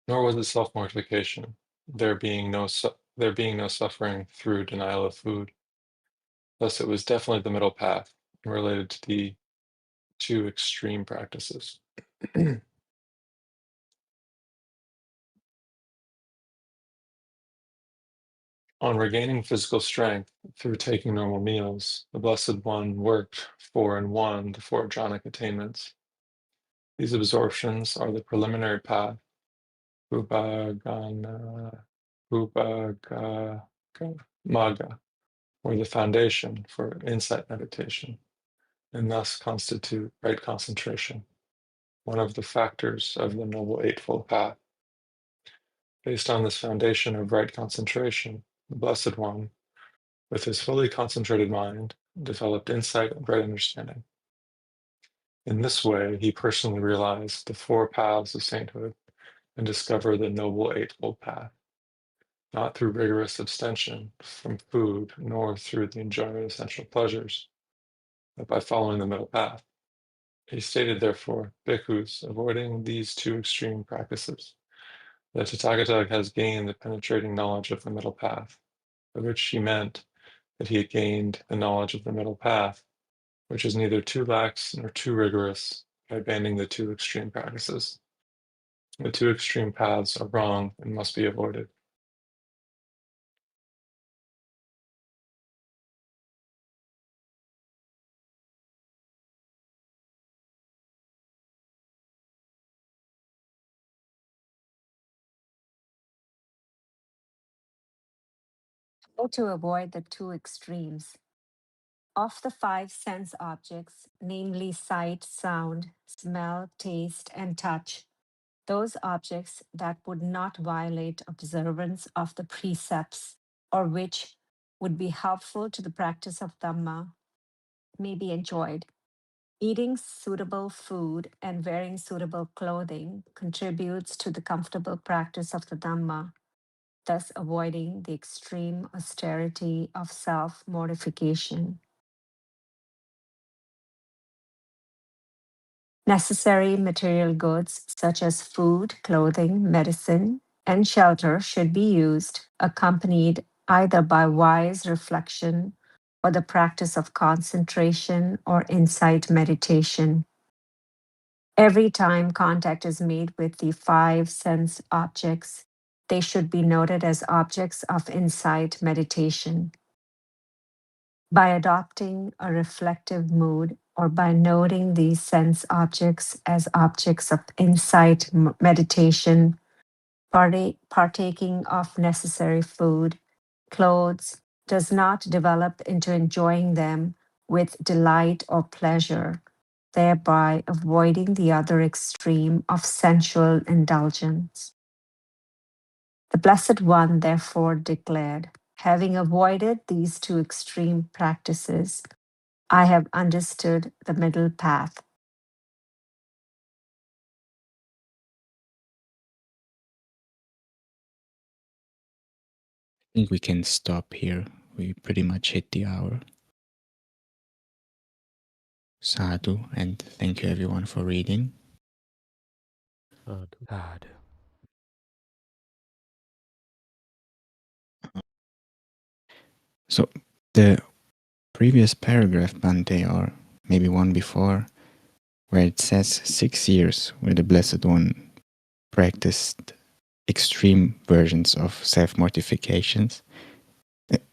nor was it self-mortification, there being no suffering through denial of food. Thus, it was definitely the middle path related to the two extreme practices. On regaining physical strength through taking normal meals, the Blessed One worked 4 in 1 the 4 jhanic attainments. These absorptions are the preliminary path, Ubhagamaga, or the foundation for insight meditation, and thus constitute right concentration, one of the factors of the Noble Eightfold Path. Based on this foundation of right concentration, the Blessed One, with his fully concentrated mind, developed insight and right understanding. In this way, he personally realized the 4 paths of sainthood and discovered the Noble Eightfold Path, not through rigorous abstention from food, nor through the enjoyment of sensual pleasures, but by following the middle path. He stated, therefore, bhikkhus, avoiding these 2 extreme practices, that Tathagata has gained the penetrating knowledge of the middle path, by which he meant that he had gained the knowledge of the middle path, which is neither too lax nor too rigorous, by abandoning the 2 extreme practices. The 2 extreme paths are wrong and must be avoided. How to avoid the 2 extremes. Of the 5 sense objects, namely sight, sound, smell, taste, and touch, those objects that would not violate observance of the precepts or which would be helpful to the practice of Dhamma may be enjoyed. Eating suitable food and wearing suitable clothing contributes to the comfortable practice of the Dhamma, thus avoiding the extreme austerity of self-mortification. Necessary material goods such as food, clothing, medicine, and shelter should be used, accompanied either by wise reflection or the practice of concentration or insight meditation. Every time contact is made with the 5 sense objects, they should be noted as objects of insight meditation. By adopting a reflective mood or by noting these sense objects as objects of insight meditation, partaking of necessary food, clothes, does not develop into enjoying them with delight or pleasure, thereby avoiding the other extreme of sensual indulgence. The Blessed One therefore declared, having avoided these 2 extreme practices, I have understood the middle path. I think we can stop here. We pretty much hit the hour. Sadhu, and thank you everyone for reading. Sadhu. So the previous paragraph, Bhante, or maybe one before, where it says 6 years where the Blessed One practiced extreme versions of self-mortifications,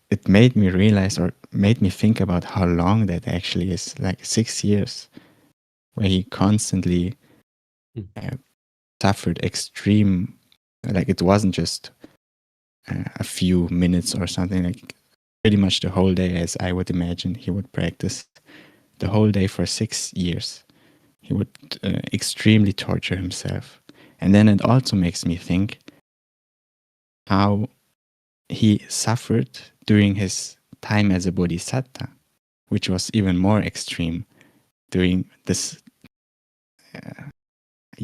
it made me realize, or made me think about how long that actually is, like 6 years, where he constantly suffered extreme, like it wasn't just a few minutes or something, like pretty much the whole day, as I would imagine he would practice the whole day for 6 years. He would extremely torture himself. And then it also makes me think how he suffered during his time as a bodhisattva, which was even more extreme during this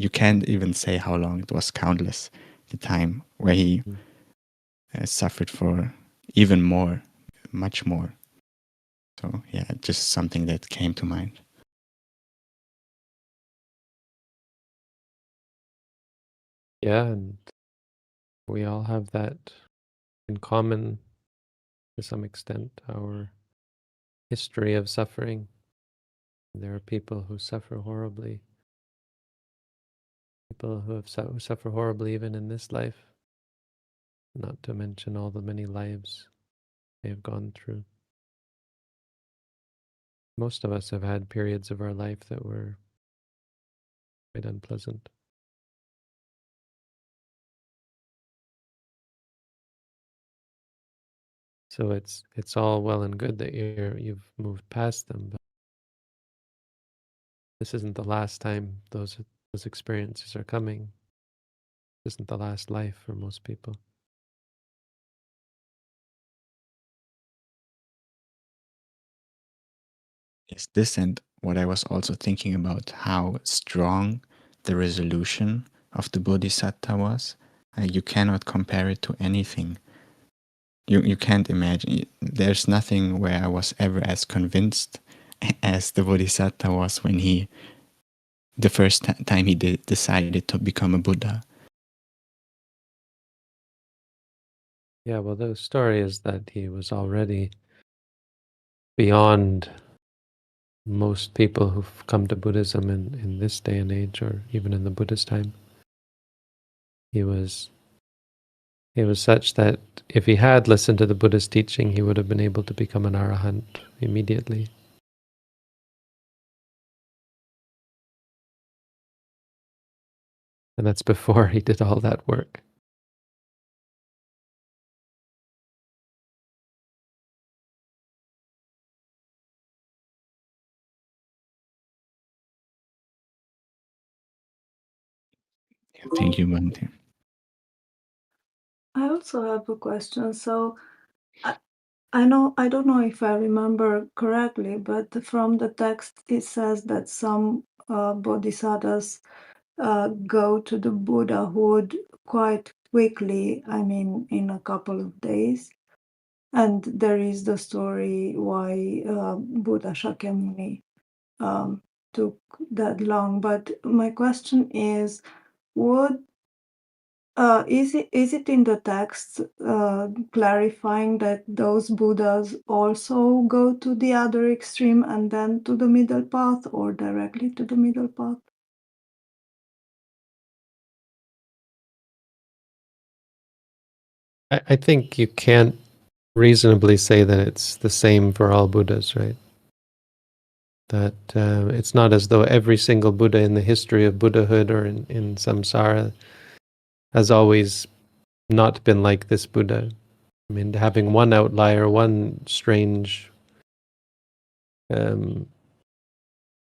you can't even say how long. It was countless, the time where he suffered for even more, much more. So yeah, just something that came to mind. Yeah, and we all have that in common to some extent, our history of suffering. There are people who suffer horribly, people who suffer horribly even in this life, not to mention all the many lives they have gone through. Most of us have had periods of our life that were quite unpleasant. So it's all well and good that you've moved past them, but this isn't the last time those experiences are coming. This isn't the last life for most people. Yes, this and what I was also thinking about, how strong the resolution of the Bodhisattva was. You cannot compare it to anything. You can't imagine. There's nothing where I was ever as convinced as the Bodhisattva was when the first time he decided to become a Buddha. Yeah, well, the story is that he was already beyond most people who've come to Buddhism in this day and age, or even in the Buddhist time. He was such that if he had listened to the Buddha's teaching, he would have been able to become an arahant immediately. And that's before he did all that work. Thank you, Bhante. I also have a question. So I don't know if I remember correctly, but from the text it says that some bodhisattvas go to the Buddhahood quite quickly, I mean, in a couple of days. And there is the story why Buddha Shakyamuni took that long. But my question is, is it in the text clarifying that those Buddhas also go to the other extreme and then to the middle path, or directly to the middle path? I think you can't reasonably say that it's the same for all Buddhas, right? That it's not as though every single Buddha in the history of Buddhahood or in samsara has always not been like this Buddha. I mean, having one outlier, one strange,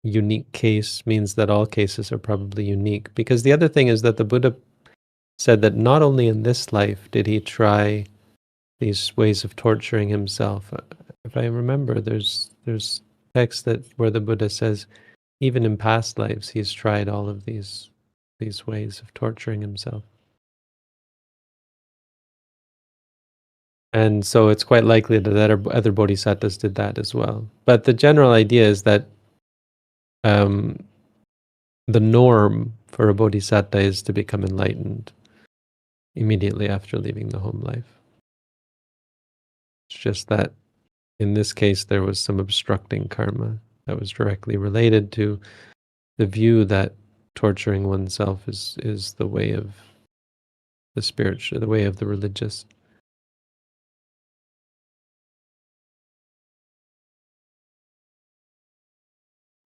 unique case means that all cases are probably unique. Because the other thing is that the Buddha said that not only in this life did he try these ways of torturing himself. If I remember, there's text where the Buddha says, even in past lives, he's tried all of these ways of torturing himself. And so it's quite likely that other bodhisattvas did that as well. But the general idea is that the norm for a bodhisattva is to become enlightened immediately after leaving the home life. It's just that in this case, there was some obstructing karma that was directly related to the view that torturing oneself is the way of the spiritual, the way of the religious.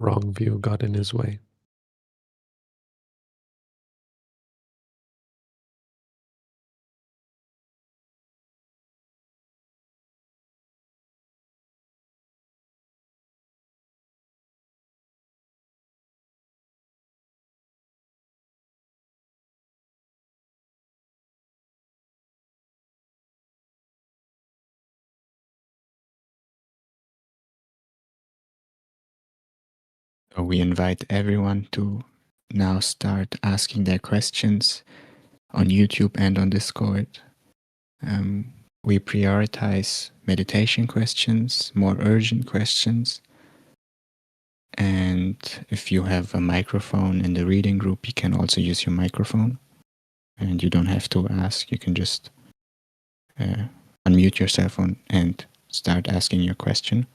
Wrong view got in his way. So we invite everyone to now start asking their questions on YouTube and on Discord. We prioritize meditation questions, more urgent questions. And if you have a microphone in the reading group, you can also use your microphone. And you don't have to ask, you can just unmute yourself and start asking your question.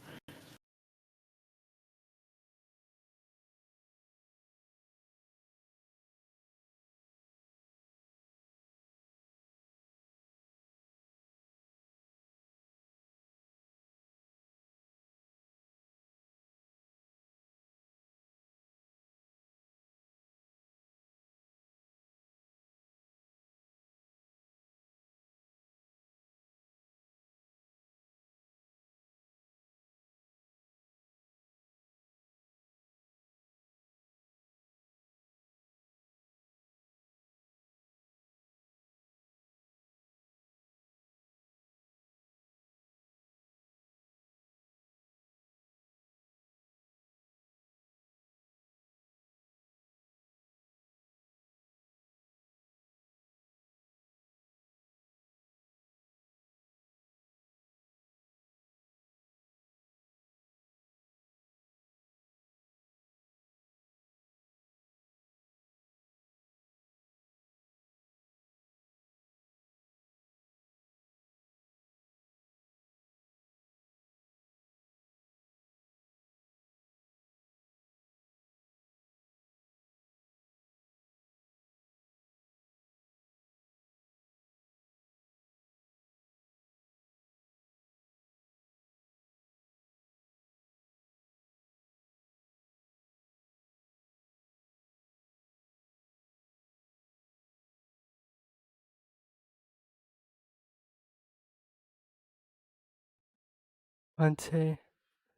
Ante,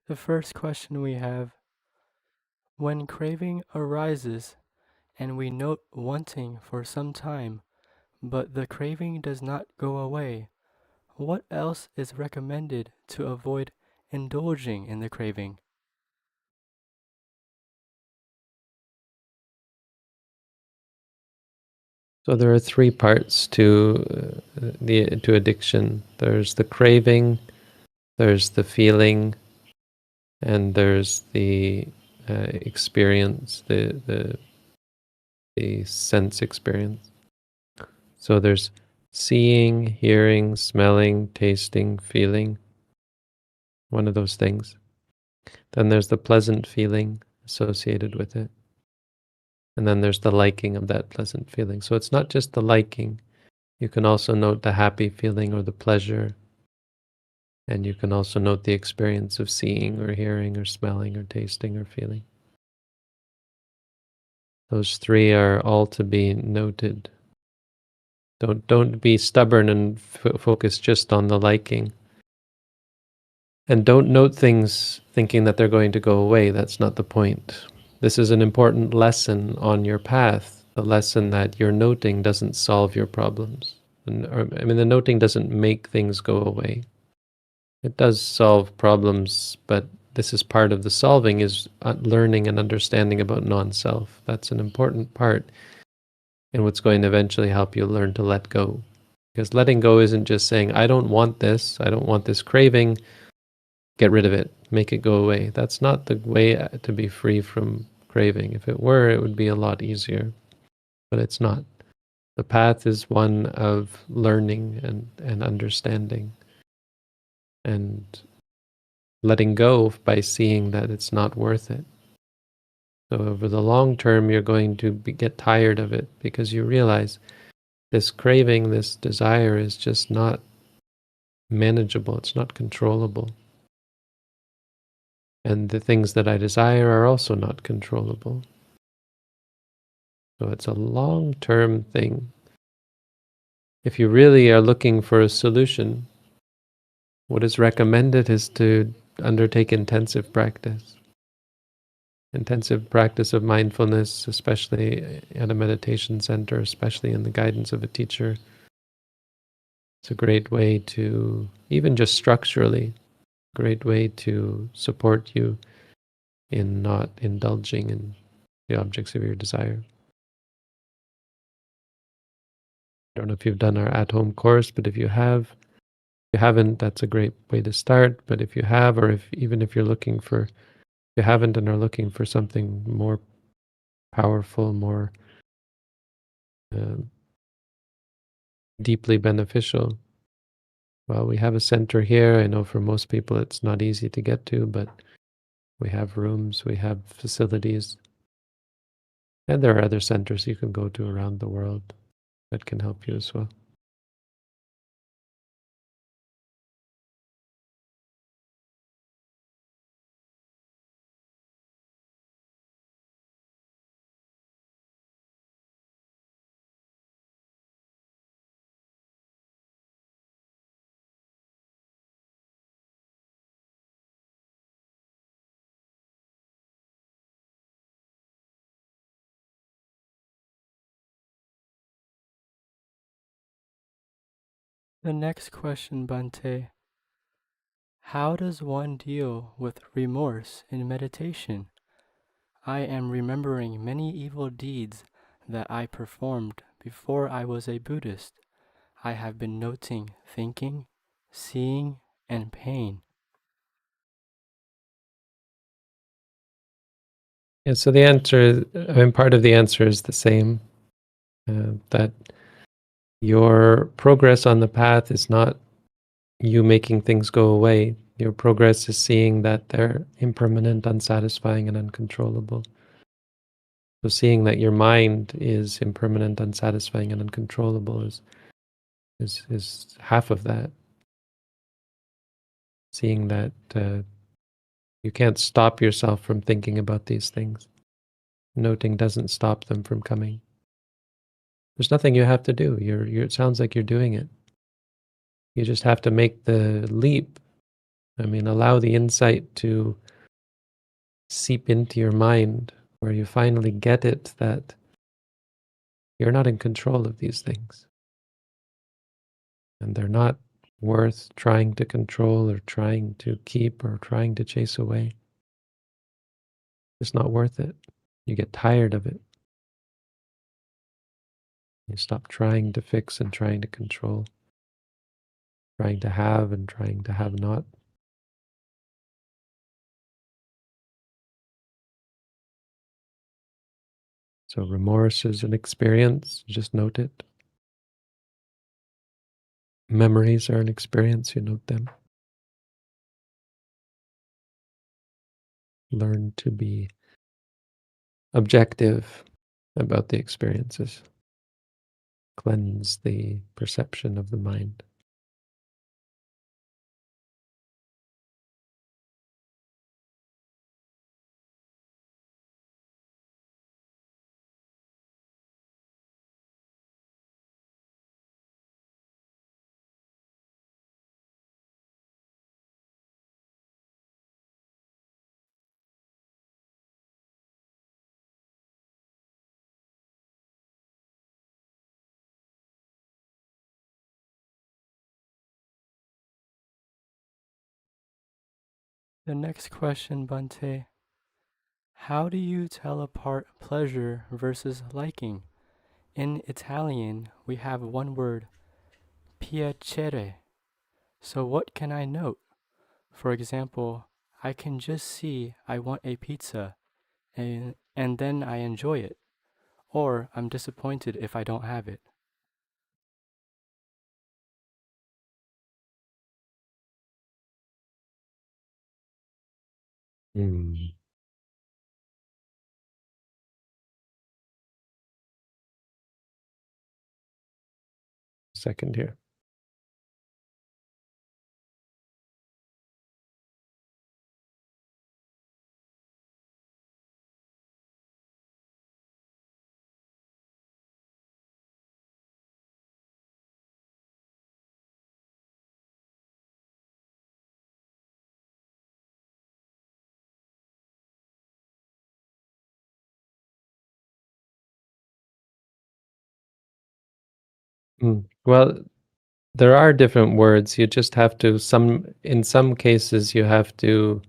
the first question we have: when craving arises and we note wanting for some time, but the craving does not go away, what else is recommended to avoid indulging in the craving? So there are three parts to addiction. There's the craving, there's the feeling, and there's the experience, the sense experience. So there's seeing, hearing, smelling, tasting, feeling, one of those things. Then there's the pleasant feeling associated with it. And then there's the liking of that pleasant feeling. So it's not just the liking. You can also note the happy feeling or the pleasure. And you can also note the experience of seeing or hearing or smelling or tasting or feeling. Those three are all to be noted. Don't be stubborn and focus just on the liking. And don't note things thinking that they're going to go away. That's not the point. This is an important lesson on your path, the lesson that your noting doesn't solve your problems. The noting doesn't make things go away. It does solve problems, but this is part of the solving, is learning and understanding about non-self. That's an important part in what's going to eventually help you learn to let go. Because letting go isn't just saying, I don't want this craving, get rid of it, make it go away. That's not the way to be free from craving. If it were, it would be a lot easier, but it's not. The path is one of learning and understanding and letting go by seeing that it's not worth it. So over the long term, you're going to get tired of it because you realize this craving, this desire is just not manageable. It's not controllable. And the things that I desire are also not controllable. So it's a long-term thing. If you really are looking for a solution, what is recommended is to undertake intensive practice. Intensive practice of mindfulness, especially at a meditation center, especially in the guidance of a teacher. It's a great way to, even just structurally, great way to support you in not indulging in the objects of your desire. I don't know if you've done our at-home course, but if you haven't, that's a great way to start. But if you have, or even if you're looking for, if you haven't and are looking for something more powerful, more deeply beneficial, well, we have a center here. I know for most people it's not easy to get to, but we have rooms, we have facilities, and there are other centers you can go to around the world that can help you as well. The next question, Bhante. How does one deal with remorse in meditation? I am remembering many evil deeds that I performed before I was a Buddhist. I have been noting thinking, seeing, and pain. Yeah, so the answer, part of the answer is the same, that your progress on the path is not you making things go away. Your progress is seeing that they're impermanent, unsatisfying, and uncontrollable. So seeing that your mind is impermanent, unsatisfying, and uncontrollable is half of that. Seeing that you can't stop yourself from thinking about these things. Noting doesn't stop them from coming. There's nothing you have to do. It sounds like you're doing it. You just have to make the leap. Allow the insight to seep into your mind where you finally get it that you're not in control of these things. And they're not worth trying to control or trying to keep or trying to chase away. It's not worth it. You get tired of it. You stop trying to fix and trying to control, trying to have and trying to have not. So remorse is an experience, just note it. Memories are an experience, you note them. Learn to be objective about the experiences. Cleanse the perception of the mind. The next question, Bhante. How do you tell apart pleasure versus liking? In Italian, we have one word, piacere. So what can I note? For example, I can just see I want a pizza, and then I enjoy it. Or I'm disappointed if I don't have it. Second here. Well, there are different words. You just have to, in some cases, you have to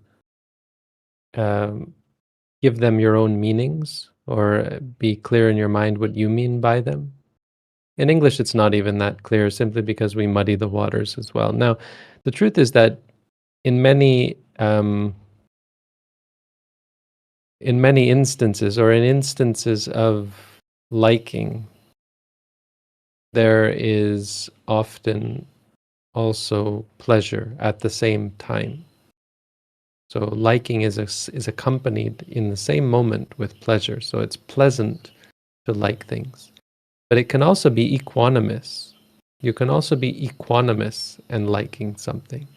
give them your own meanings. or be clear in your mind what you mean by them. In English, it's not even that clear, simply because we muddy the waters as well. Now, the truth is that in many instances, or in instances of liking, there is often also pleasure at the same time. So liking is accompanied in the same moment with pleasure. So it's pleasant to like things. But it can also be equanimous. You can also be equanimous and liking something.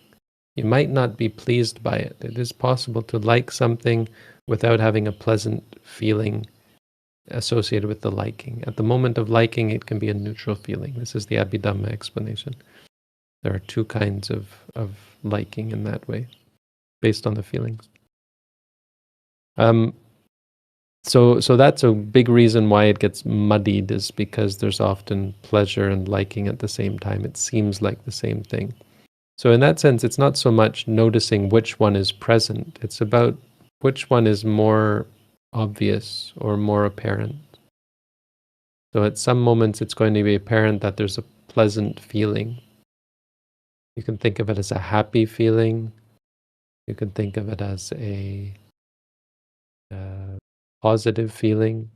You might not be pleased by it. It is possible to like something without having a pleasant feeling associated with the liking. At the moment of liking, it can be a neutral feeling. This is the Abhidhamma explanation. There are two kinds of liking in that way, based on the feelings. So that's a big reason why it gets muddied, is because there's often pleasure and liking at the same time. It seems like the same thing. So in that sense, it's not so much noticing which one is present. It's about which one is more obvious or more apparent. So at some moments, it's going to be apparent that there's a pleasant feeling. You can think of it as a happy feeling. You can think of it as a positive feeling.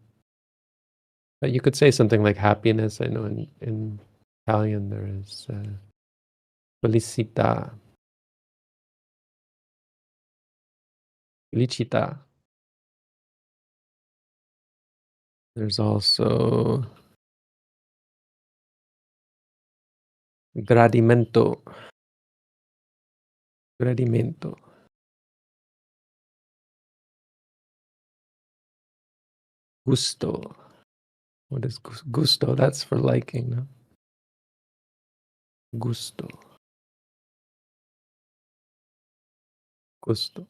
But you could say something like happiness. I know in Italian there is felicità. Felicità. There's also gradimento. Gradimento. Gusto. What is gusto? That's for liking, no? Gusto. Gusto.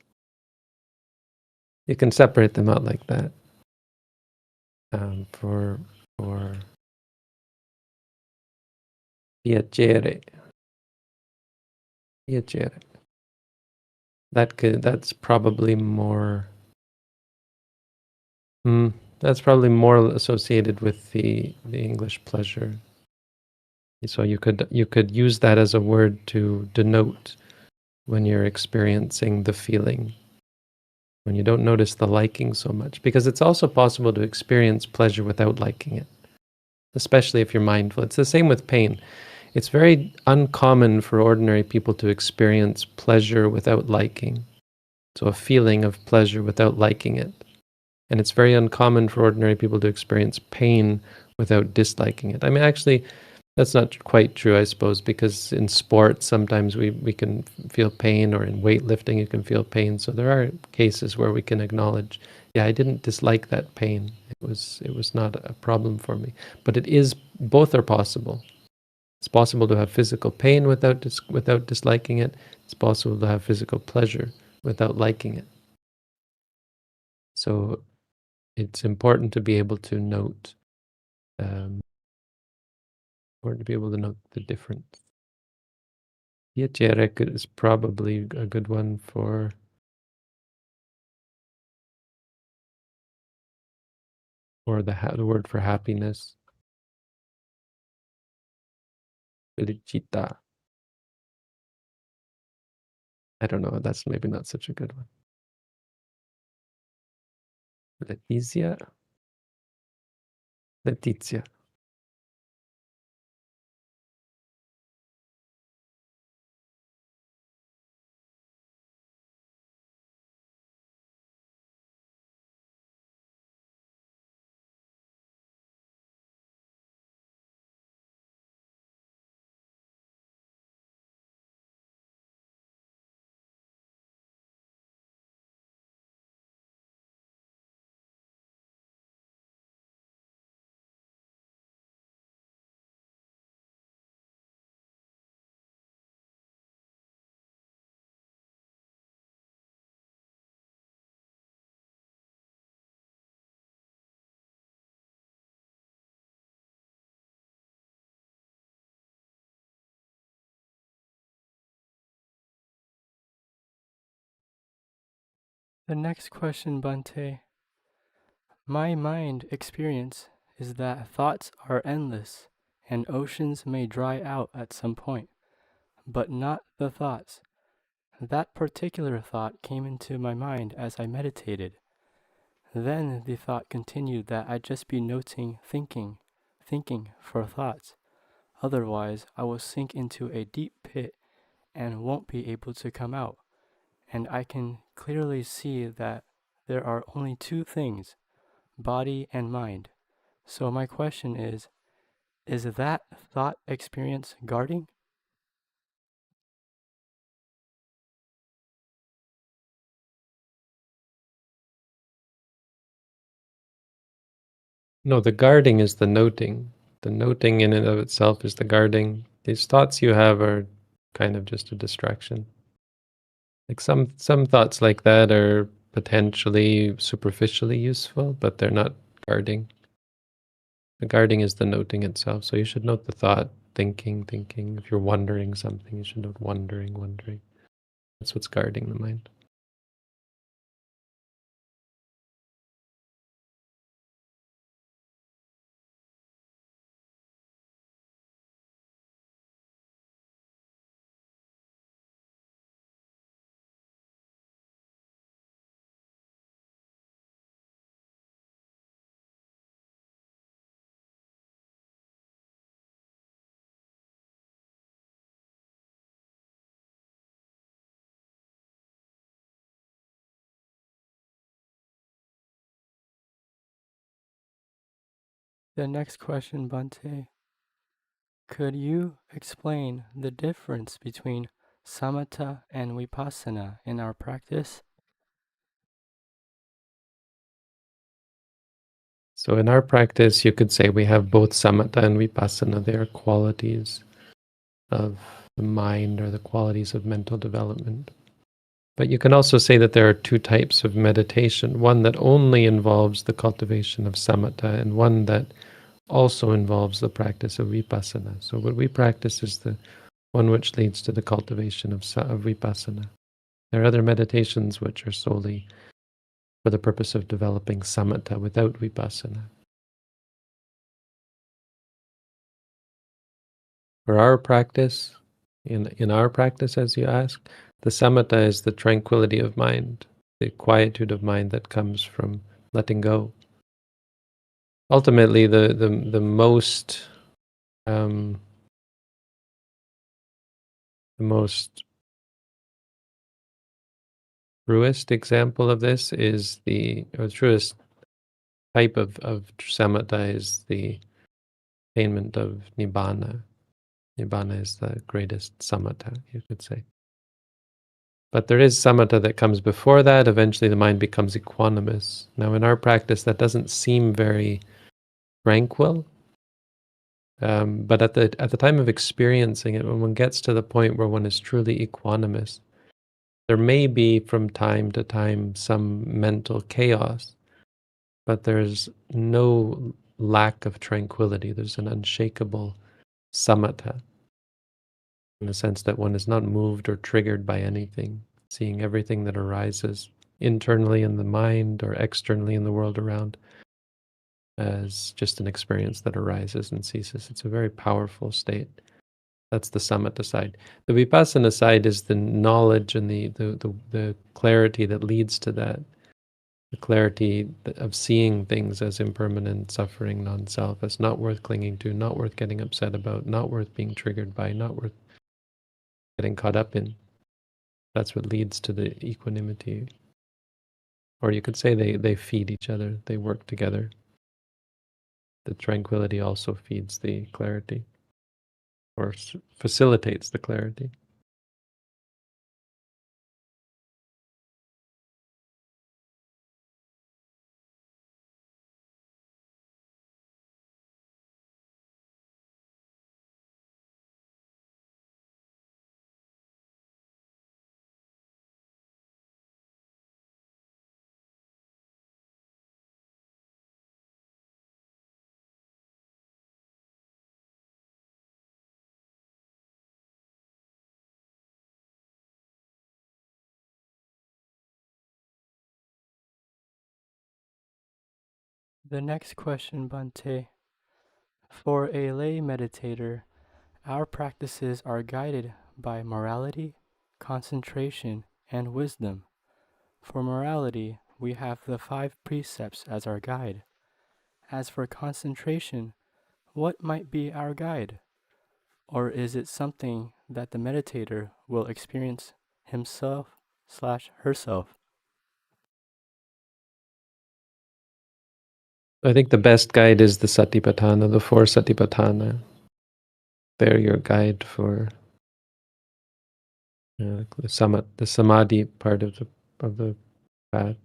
You can separate them out like that. For piacere. Piacere. That's probably more. That's probably more associated with the English pleasure. So you could use that as a word to denote when you're experiencing the feeling, when you don't notice the liking so much, because it's also possible to experience pleasure without liking it, especially if you're mindful. It's the same with pain. It's very uncommon for ordinary people to experience pleasure without liking. So a feeling of pleasure without liking it. And it's very uncommon for ordinary people to experience pain without disliking it. I mean, actually, that's not quite true, I suppose, because in sports, sometimes we can feel pain, or in weightlifting, you can feel pain. So there are cases where we can acknowledge, yeah, I didn't dislike that pain. It was not a problem for me. But both are possible. It's possible to have physical pain without disliking it. It's possible to have physical pleasure without liking it. So it's important to be able to note, the difference. Piacere is probably a good one for the word for happiness. Felicità. I don't know. That's maybe not such a good one. Letizia. The next question, Bante. My mind experience is that thoughts are endless and oceans may dry out at some point, but not the thoughts. That particular thought came into my mind as I meditated. Then the thought continued that I'd just be noting thinking for thoughts. Otherwise, I will sink into a deep pit and won't be able to come out. And I can clearly see that there are only two things, body and mind. So my question is that thought experience guarding? No, the guarding is the noting. The noting in and of itself is the guarding. These thoughts you have are kind of just a distraction. Like some thoughts like that are potentially superficially useful, but they're not guarding. The guarding is the noting itself. So you should note the thought, thinking. If you're wondering something, you should note wondering. That's what's guarding the mind. The next question, Bhante. Could you explain the difference between samatha and vipassana in our practice? So in our practice, you could say we have both samatha and vipassana. They are qualities of the mind or the qualities of mental development. But you can also say that there are two types of meditation, one that only involves the cultivation of samatha and one that also involves the practice of vipassana. So what we practice is the one which leads to the cultivation of vipassana. There are other meditations which are solely for the purpose of developing samatha without vipassana. For our practice, in our practice, as you asked, the samatha is the tranquility of mind, the quietude of mind that comes from letting go. Ultimately, the most truest example of this is the truest type of samatha is the attainment of nibbana. Nibbana is the greatest samatha, you could say. But there is samatha that comes before that. Eventually the mind becomes equanimous. Now in our practice that doesn't seem very tranquil. But at the time of experiencing it, when one gets to the point where one is truly equanimous, there may be from time to time some mental chaos, but there's no lack of tranquility. There's an unshakable samatha, in the sense that one is not moved or triggered by anything, seeing everything that arises internally in the mind or externally in the world around as just an experience that arises and ceases. It's a very powerful state. That's the samatha side. The vipassana side is the knowledge and the clarity that leads to that. The clarity of seeing things as impermanent, suffering, non-self, as not worth clinging to, not worth getting upset about, not worth being triggered by, not worth getting caught up in. That's what leads to the equanimity. Or you could say they feed each other, they work together. The tranquility also feeds the clarity, or facilitates the clarity. The next question, Bhante. For a lay meditator, our practices are guided by morality, concentration, and wisdom. For morality, we have the 5 precepts as our guide. As for concentration, what might be our guide? Or is it something that the meditator will experience himself/herself? I think the best guide is the Satipatthana, the 4 Satipatthana. They're your guide for the samadhi part of the path.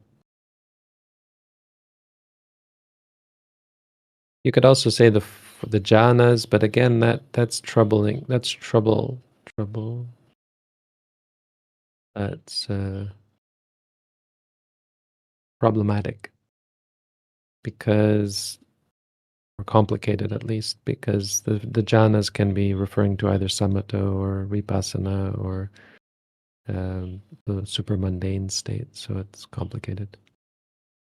You could also say the jhanas, but again, that's troubling. That's trouble. That's problematic because, or complicated at least, because the jhanas can be referring to either samatha or vipassana or the super mundane state, so it's complicated.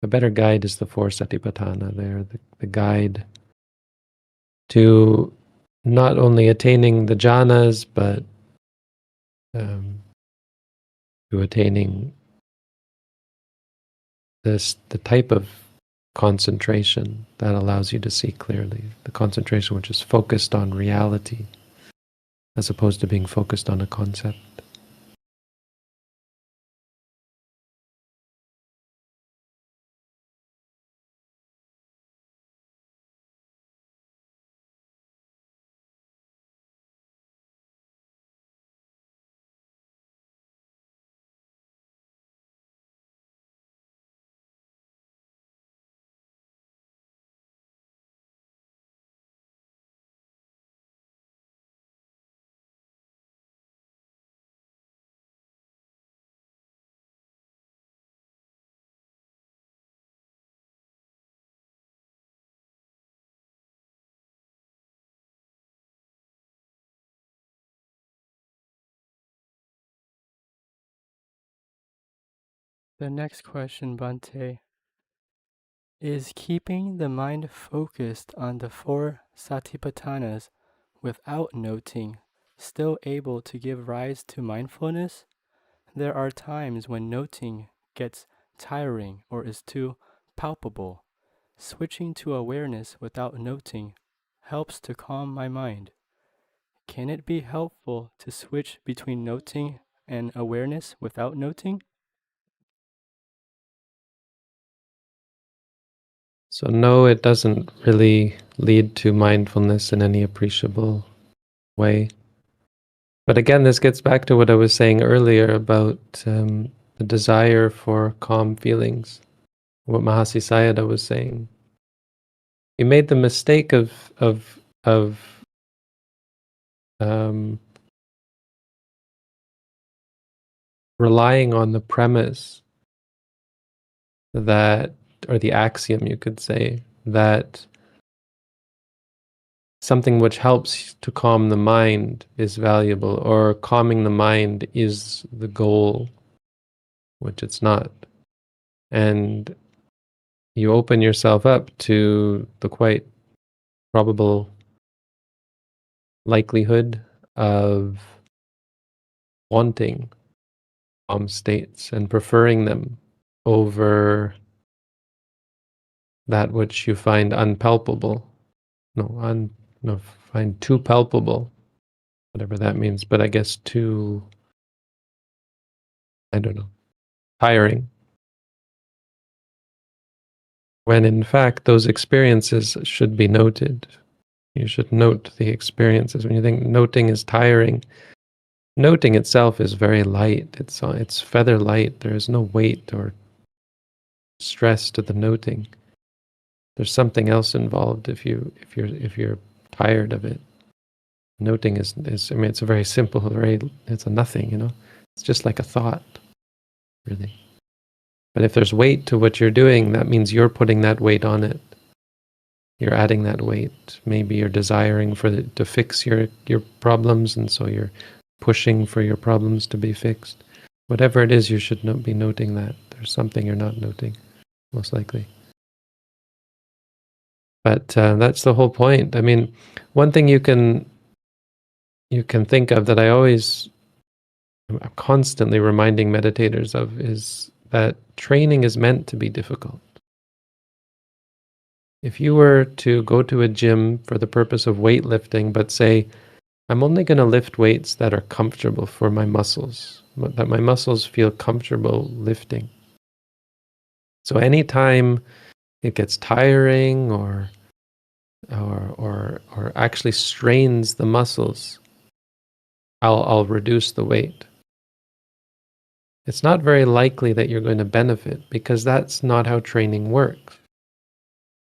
A better guide is the 4 Satipatthana. They're the guide to not only attaining the jhanas, but to attaining the type of concentration that allows you to see clearly. The concentration which is focused on reality, as opposed to being focused on a concept. The next question, Bhante. Is keeping the mind focused on the 4 Satipatthanas without noting still able to give rise to mindfulness? There are times when noting gets tiring or is too palpable. Switching to awareness without noting helps to calm my mind. Can it be helpful to switch between noting and awareness without noting? So no, it doesn't really lead to mindfulness in any appreciable way. But again, this gets back to what I was saying earlier about the desire for calm feelings, what Mahasi Sayadaw was saying. He made the mistake of relying on the premise that, or the axiom you could say, that something which helps to calm the mind is valuable, or calming the mind is the goal, which it's not. And you open yourself up to the quite probable likelihood of wanting calm states and preferring them over that which you find unpalpable. Find too palpable, whatever that means, but I guess too, I don't know, tiring. When in fact those experiences should be noted. You should note the experiences. When you think noting is tiring, noting itself is very light. It's feather light. There is no weight or stress to the noting. There's something else involved if you're tired of it. Noting is I mean, it's a very simple, it's a nothing, you know. It's just like a thought, really. But if there's weight to what you're doing, that means you're putting that weight on it. You're adding that weight. Maybe you're desiring to fix your problems, and so you're pushing for your problems to be fixed. Whatever it is, you should be noting that. There's something you're not noting, most likely. But that's the whole point. I mean, one thing you can think of that I'm constantly reminding meditators of is that training is meant to be difficult. If you were to go to a gym for the purpose of weightlifting, but say, I'm only going to lift weights that are comfortable for my muscles, that my muscles feel comfortable lifting. So anytime it gets tiring or actually strains the muscles, I'll reduce the weight. It's not very likely that you're going to benefit, because that's not how training works.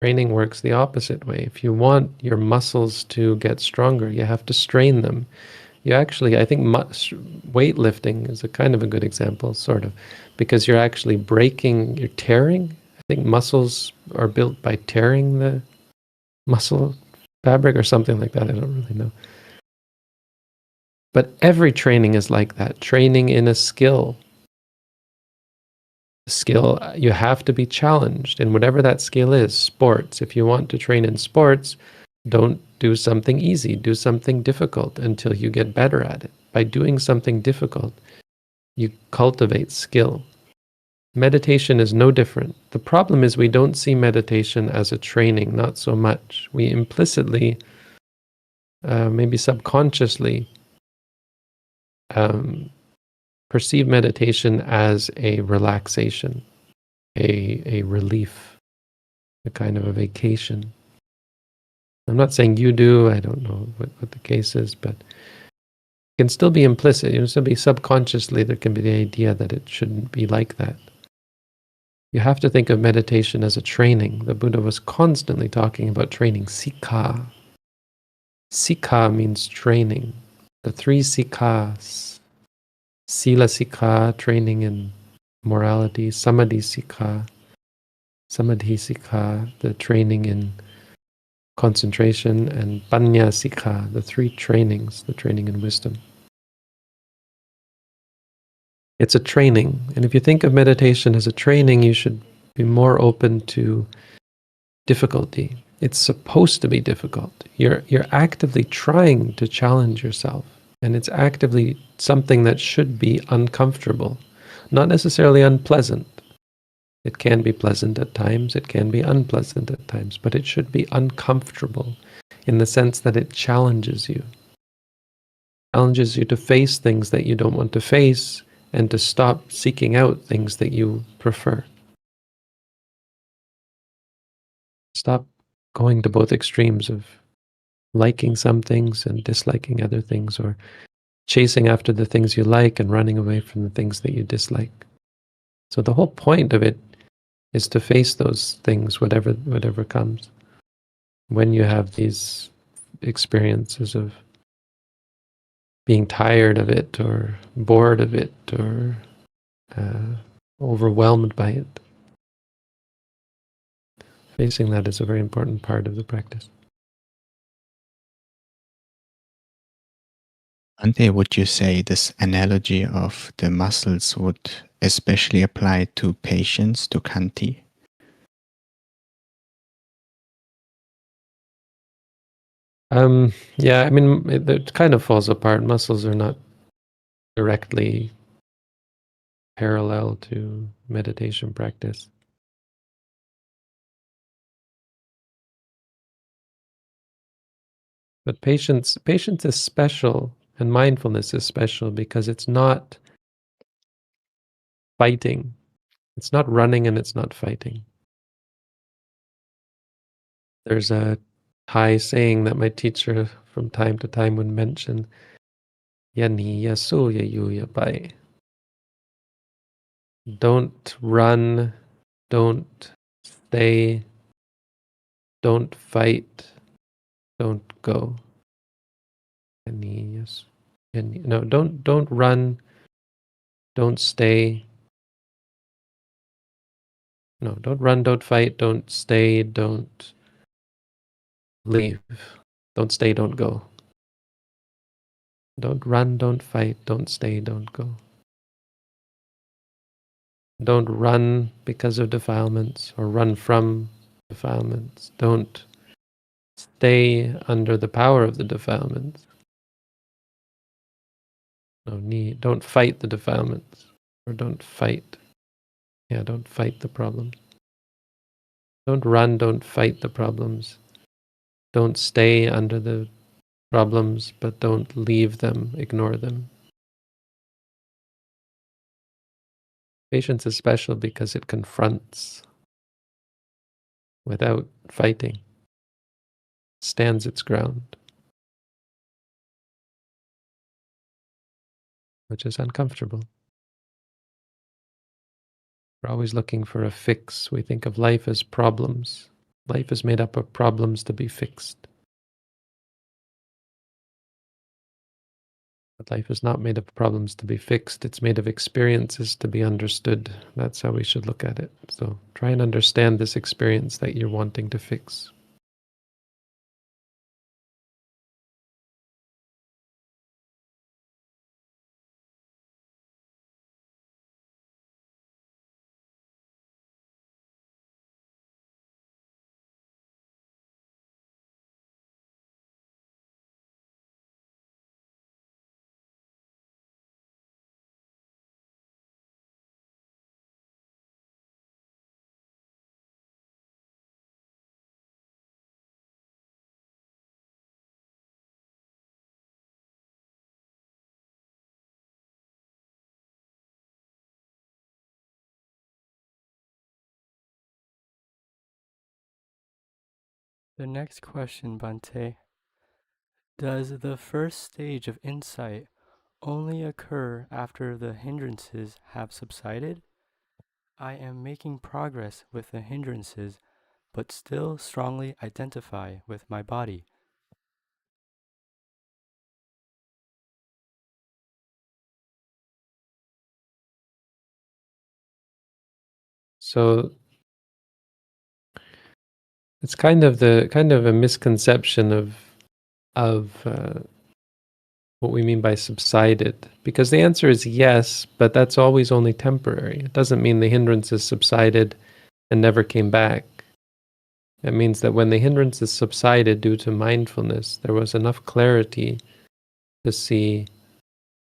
Training works the opposite way. If you want your muscles to get stronger, you have to strain them. You actually, I think weightlifting is a kind of a good example, sort of, because you're actually you're tearing. I think muscles are built by tearing the muscle fabric or something like that. I don't really know. But every training is like that. Training in a skill, you have to be challenged in whatever that skill is. Sports, if you want to train in sports, don't do something easy, do something difficult until you get better at it. By doing something difficult, you cultivate skill. Meditation is no different. The problem is we don't see meditation as a training, not so much. We implicitly, maybe subconsciously, perceive meditation as a relaxation, a relief, a kind of a vacation. I'm not saying you do, I don't know what the case is, but it can still be implicit. You know, still be subconsciously, there can be the idea that it shouldn't be like that. You have to think of meditation as a training. The Buddha was constantly talking about training, sikha. Sikha means training. The 3 sikhas. Sila sikha, training in morality. Samadhi sikha, the training in concentration. And panya sikha, the 3 trainings, the training in wisdom. It's a training. And if you think of meditation as a training, you should be more open to difficulty. It's supposed to be difficult. You're actively trying to challenge yourself. And it's actively something that should be uncomfortable, not necessarily unpleasant. It can be pleasant at times, it can be unpleasant at times, but it should be uncomfortable in the sense that it challenges you. Challenges you to face things that you don't want to face and to stop seeking out things that you prefer. Stop going to both extremes of liking some things and disliking other things, or chasing after the things you like and running away from the things that you dislike. So the whole point of it is to face those things, whatever comes. When you have these experiences of being tired of it, or bored of it, or overwhelmed by it, facing that is a very important part of the practice. Ante, would you say this analogy of the muscles would especially apply to patience, to Khanti? Yeah, I mean, it kind of falls apart. Muscles are not directly parallel to meditation practice. But patience is special, and mindfulness is special because it's not fighting. It's not running and it's not fighting. There's a Thai saying that my teacher from time to time would mention, "Ya ni ya su ya yu ya bai." Don't run, don't stay, don't fight, don't go. No, don't run, don't stay. No, don't run, don't fight, don't stay, don't leave. Don't stay, don't go. Don't run, don't fight, don't stay, don't go. Don't run because of defilements or run from defilements. Don't stay under the power of the defilements. No need. Don't fight the defilements, or don't fight. Yeah, don't fight the problems. Don't run. Don't fight the problems. Don't stay under the problems, but don't leave them. Ignore them. Patience is special because it confronts without fighting, stands its ground, which is uncomfortable. We're always looking for a fix. We think of life as problems. Life is made up of problems to be fixed. But life is not made up of problems to be fixed. It's made of experiences to be understood. That's how we should look at it. So try and understand this experience that you're wanting to fix. The next question, Bhante. Does the first stage of insight only occur after the hindrances have subsided? I am making progress with the hindrances, but still strongly identify with my body. So it's kind of a misconception of what we mean by subsided, because the answer is yes, but that's always only temporary. It doesn't mean the hindrances subsided and never came back. It means that when the hindrances subsided due to mindfulness, there was enough clarity to see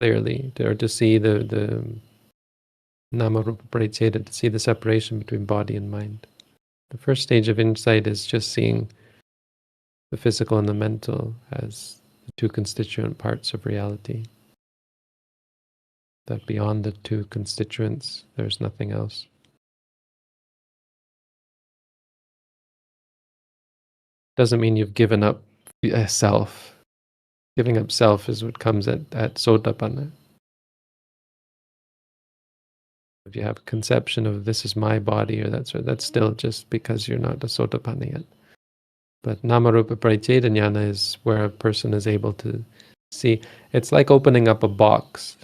clearly, or to see the Namarupa Pariccheda, to see the separation between body and mind. The first stage of insight is just seeing the physical and the mental as the two constituent parts of reality. That beyond the two constituents, there's nothing else. Doesn't mean you've given up self. Giving up self is what comes at Sotapanna. If you have a conception of this is my body or that's still just because you're not a Sotapanna yet. But Namarupa Pariccheda Jnana is where a person is able to see. It's like opening up a box.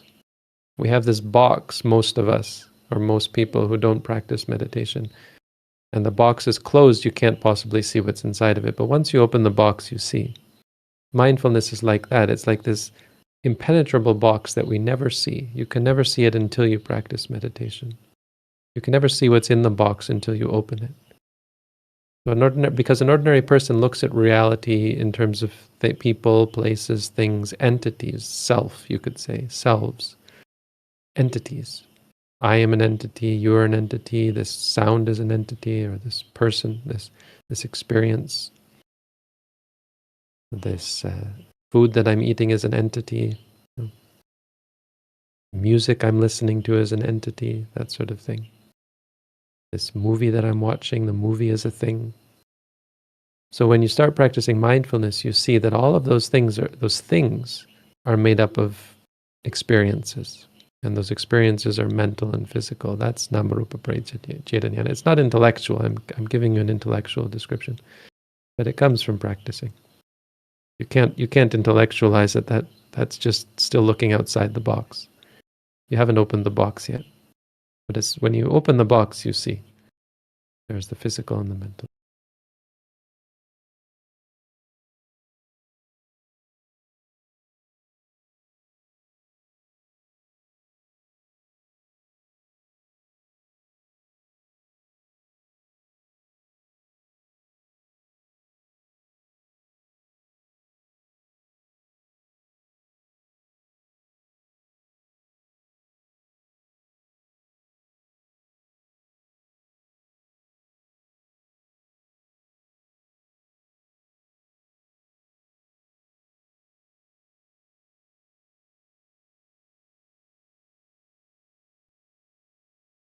We have this box, most of us, or most people who don't practice meditation, and the box is closed, you can't possibly see what's inside of it. But once you open the box, you see. Mindfulness is like that. It's like this impenetrable box that we never see. You can never see it until you practice meditation. You can never see what's in the box until you open it. So because an ordinary person looks at reality in terms of people, places, things, entities, self, you could say, selves, entities. I am an entity, you're an entity, this sound is an entity, or this person, this experience. This food that I'm eating is an entity. Music I'm listening to is an entity, that sort of thing. This movie that I'm watching, the movie is a thing. So when you start practicing mindfulness, you see that all of those things are made up of experiences. And those experiences are mental and physical. That's Namarupa Pariccheda. It's not intellectual. I'm giving you an intellectual description. But it comes from practicing. You can't intellectualize it. That's just still looking outside the box. You haven't opened the box yet. But it's when you open the box, you see. There's the physical and the mental.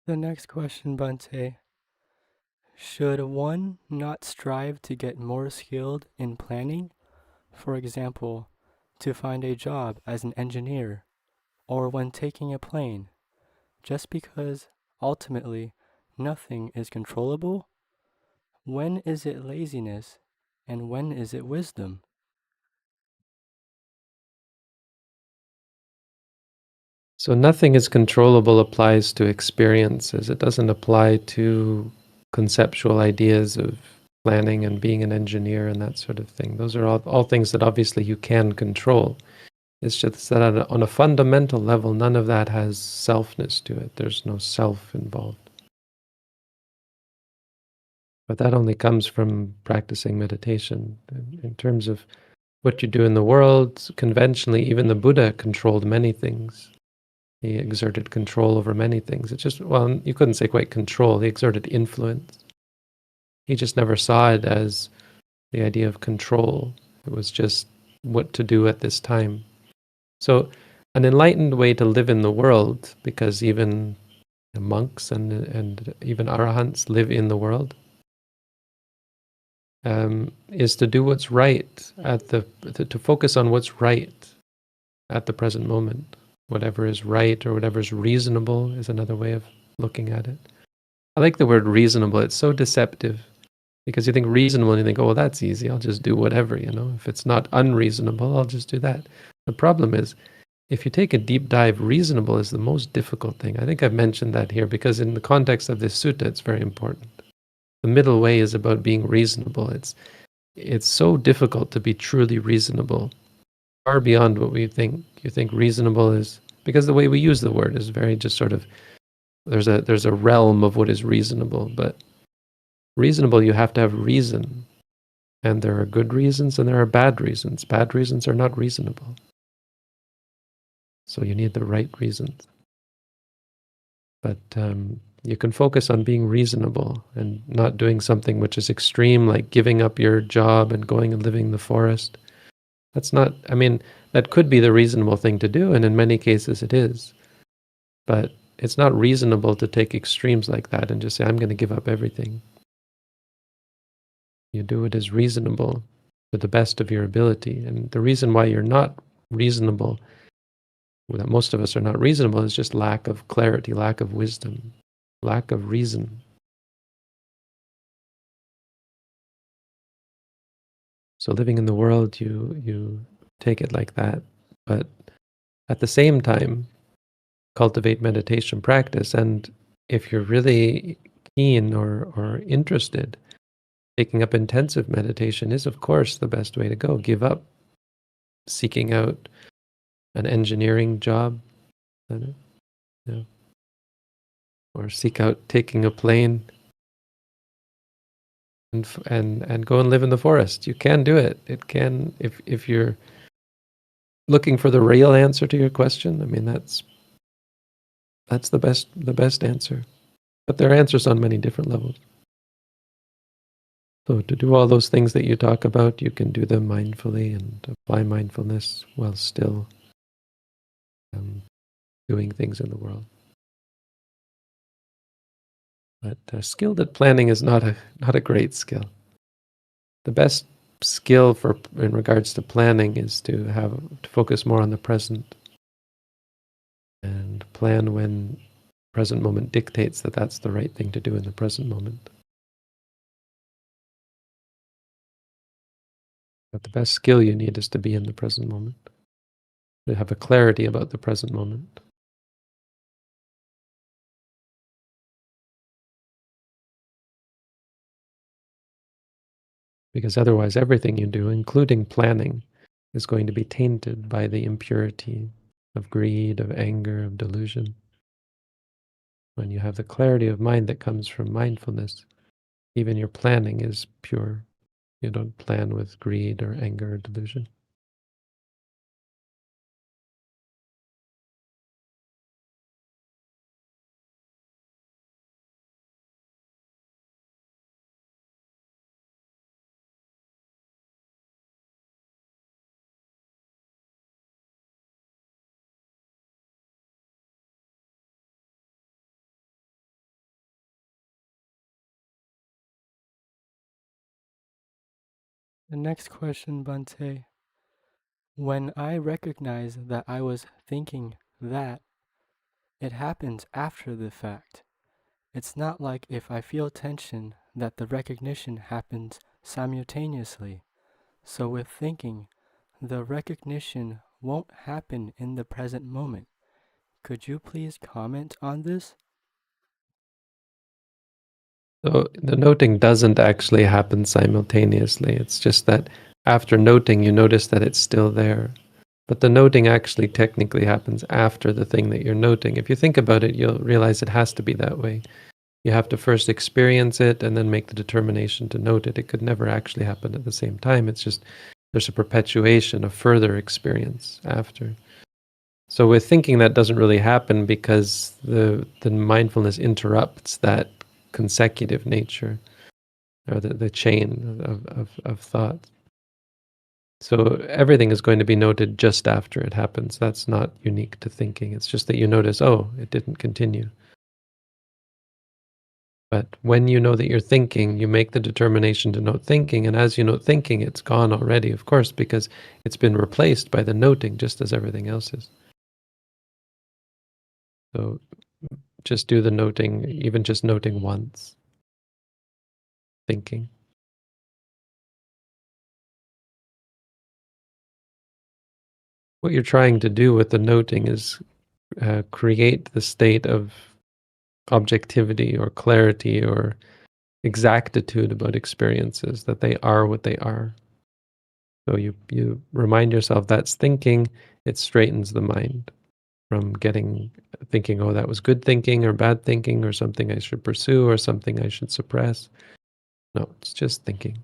The next question, Bante. Should one not strive to get more skilled in planning? For example, to find a job as an engineer or when taking a plane, just because ultimately nothing is controllable? When is it laziness and when is it wisdom? So nothing is controllable applies to experiences. It doesn't apply to conceptual ideas of planning and being an engineer and that sort of thing. Those are all things that obviously you can control. It's just that on a fundamental level, none of that has selfness to it. There's no self involved. But that only comes from practicing meditation. In terms of what you do in the world, conventionally, even the Buddha controlled many things. He exerted control over many things. It's just, well, you couldn't say quite control. He exerted influence. He just never saw it as the idea of control. It was just what to do at this time. So an enlightened way to live in the world, because even monks and even arahants live in the world, is to do what's right to focus on what's right at the present moment. Whatever is right or whatever is reasonable is another way of looking at it. I like the word reasonable. It's so deceptive because you think reasonable and you think, oh, well, that's easy. I'll just do whatever, If it's not unreasonable, I'll just do that. The problem is, if you take a deep dive, reasonable is the most difficult thing. I think I've mentioned that here because in the context of this sutta, it's very important. The middle way is about being reasonable. It's so difficult to be truly reasonable, far beyond what we think. You think reasonable is, because the way we use the word is very just sort of, there's a realm of what is reasonable, but reasonable, you have to have reason. And there are good reasons and there are bad reasons. Bad reasons are not reasonable. So you need the right reasons. But you can focus on being reasonable and not doing something which is extreme, like giving up your job and going and living in the forest. That's not, that could be the reasonable thing to do, and in many cases it is. But it's not reasonable to take extremes like that and just say, I'm going to give up everything. You do what is reasonable to the best of your ability. And the reason why you're not reasonable, that most of us are not reasonable, is just lack of clarity, lack of wisdom, lack of reason. So living in the world, you take it like that. But at the same time, cultivate meditation practice. And if you're really keen or interested, taking up intensive meditation is, of course, the best way to go. Give up seeking out an engineering job, or seek out taking a plane and go and live in the forest. You can do it. It can, if you're looking for the real answer to your question. That's the best answer. But there are answers on many different levels. So to do all those things that you talk about, you can do them mindfully and apply mindfulness while still doing things in the world. But skilled at planning is not a great skill. The best skill in regards to planning is to focus more on the present and plan when the present moment dictates that that's the right thing to do in the present moment. But the best skill you need is to be in the present moment, to have a clarity about the present moment. Because otherwise everything you do, including planning, is going to be tainted by the impurity of greed, of anger, of delusion. When you have the clarity of mind that comes from mindfulness, even your planning is pure. You don't plan with greed or anger or delusion. The next question, Bhante. When I recognize that I was thinking that, it happens after the fact. It's not like if I feel tension that the recognition happens simultaneously. So with thinking, the recognition won't happen in the present moment. Could you please comment on this? So the noting doesn't actually happen simultaneously. It's just that after noting, you notice that it's still there. But the noting actually technically happens after the thing that you're noting. If you think about it, you'll realize it has to be that way. You have to first experience it and then make the determination to note it. It could never actually happen at the same time. It's just there's a perpetuation of further experience after. So with thinking, that doesn't really happen because the mindfulness interrupts that consecutive nature, or the chain of thought. So everything is going to be noted just after it happens. That's not unique to thinking. It's just that you notice, oh, it didn't continue. But when you know that you're thinking, you make the determination to note thinking, and as you note thinking, it's gone already, of course, because it's been replaced by the noting, just as everything else is. So just do the noting, even just noting once, thinking. What you're trying to do with the noting is create the state of objectivity or clarity or exactitude about experiences, that they are what they are. So you remind yourself that's thinking, it straightens the mind from thinking, oh, that was good thinking or bad thinking or something I should pursue or something I should suppress. No, it's just thinking.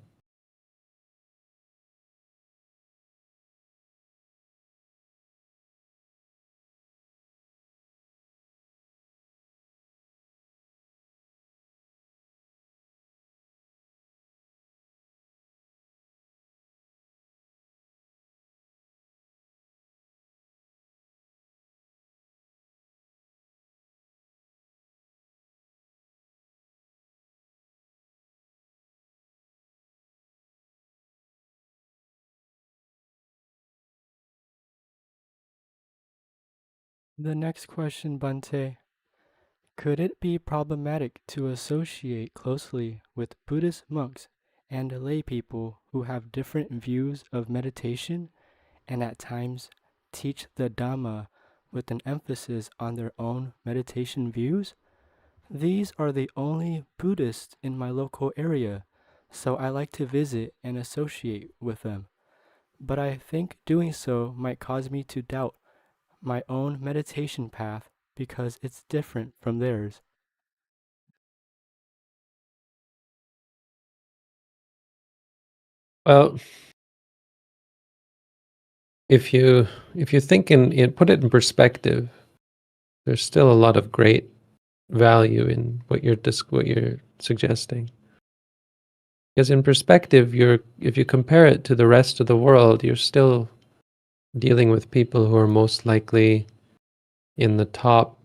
The next question, Bhante. Could it be problematic to associate closely with Buddhist monks and lay people who have different views of meditation and at times teach the Dhamma with an emphasis on their own meditation views? These are the only Buddhists in my local area, so I like to visit and associate with them. But I think doing so might cause me to doubt my own meditation path because it's different from theirs. Well, if you think put it in perspective, there's still a lot of great value in what you're suggesting. Because in perspective, if you compare it to the rest of the world, you're still dealing with people who are most likely in the top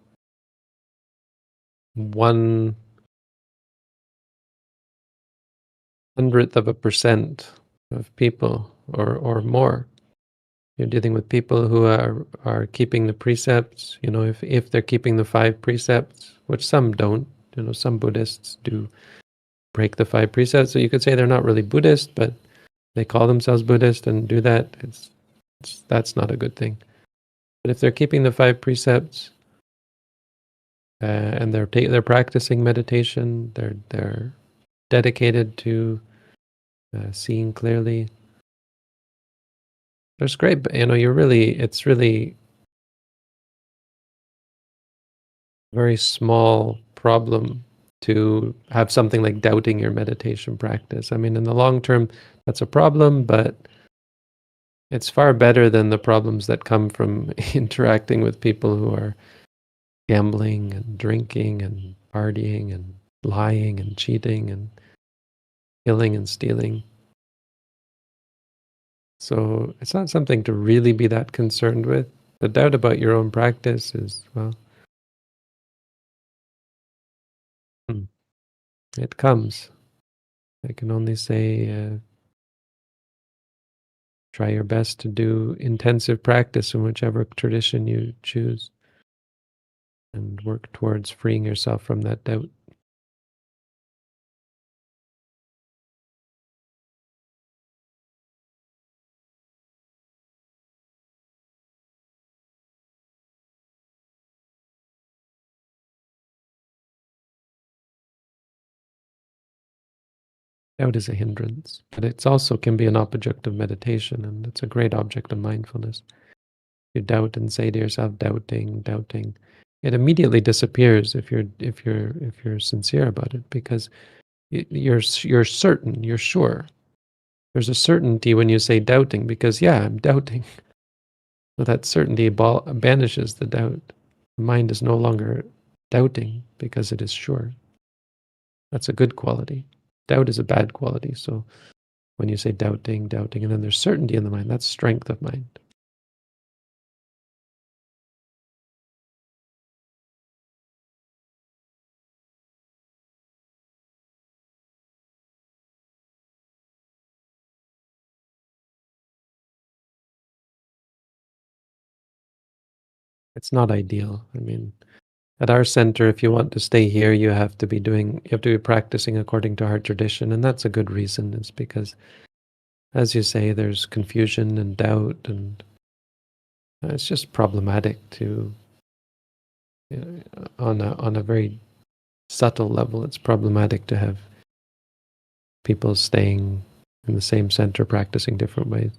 1/100% of people or more. You're dealing with people who are keeping the precepts, if they're keeping the 5 precepts, which some don't. Some Buddhists do break the 5 precepts, so you could say they're not really Buddhist, but they call themselves Buddhist and do that. That's not a good thing. But if they're keeping the 5 precepts and they're practicing meditation, they're dedicated to seeing clearly, that's great. But it's really a very small problem to have something like doubting your meditation practice. I mean, in the long term, that's a problem, but it's far better than the problems that come from interacting with people who are gambling and drinking and partying and lying and cheating and killing and stealing. So it's not something to really be that concerned with. The doubt about your own practice is, well, it comes. I can only say Try your best to do intensive practice in whichever tradition you choose, and work towards freeing yourself from that doubt. Doubt is a hindrance, but it's also can be an object of meditation, and it's a great object of mindfulness. You doubt and say to yourself, doubting, doubting. It immediately disappears if you're sincere about it, because you're certain, you're sure. There's a certainty when you say doubting, because I'm doubting. So that certainty banishes the doubt. The mind is no longer doubting because it is sure. That's a good quality. Doubt is a bad quality. So when you say doubting, doubting, and then there's certainty in the mind, that's strength of mind. It's not ideal. I mean, at our center, if you want to stay here, you have to be practicing according to our tradition, and that's a good reason. It's because, as you say, there's confusion and doubt, and it's just problematic to, on a very subtle level, it's problematic to have people staying in the same center practicing different ways.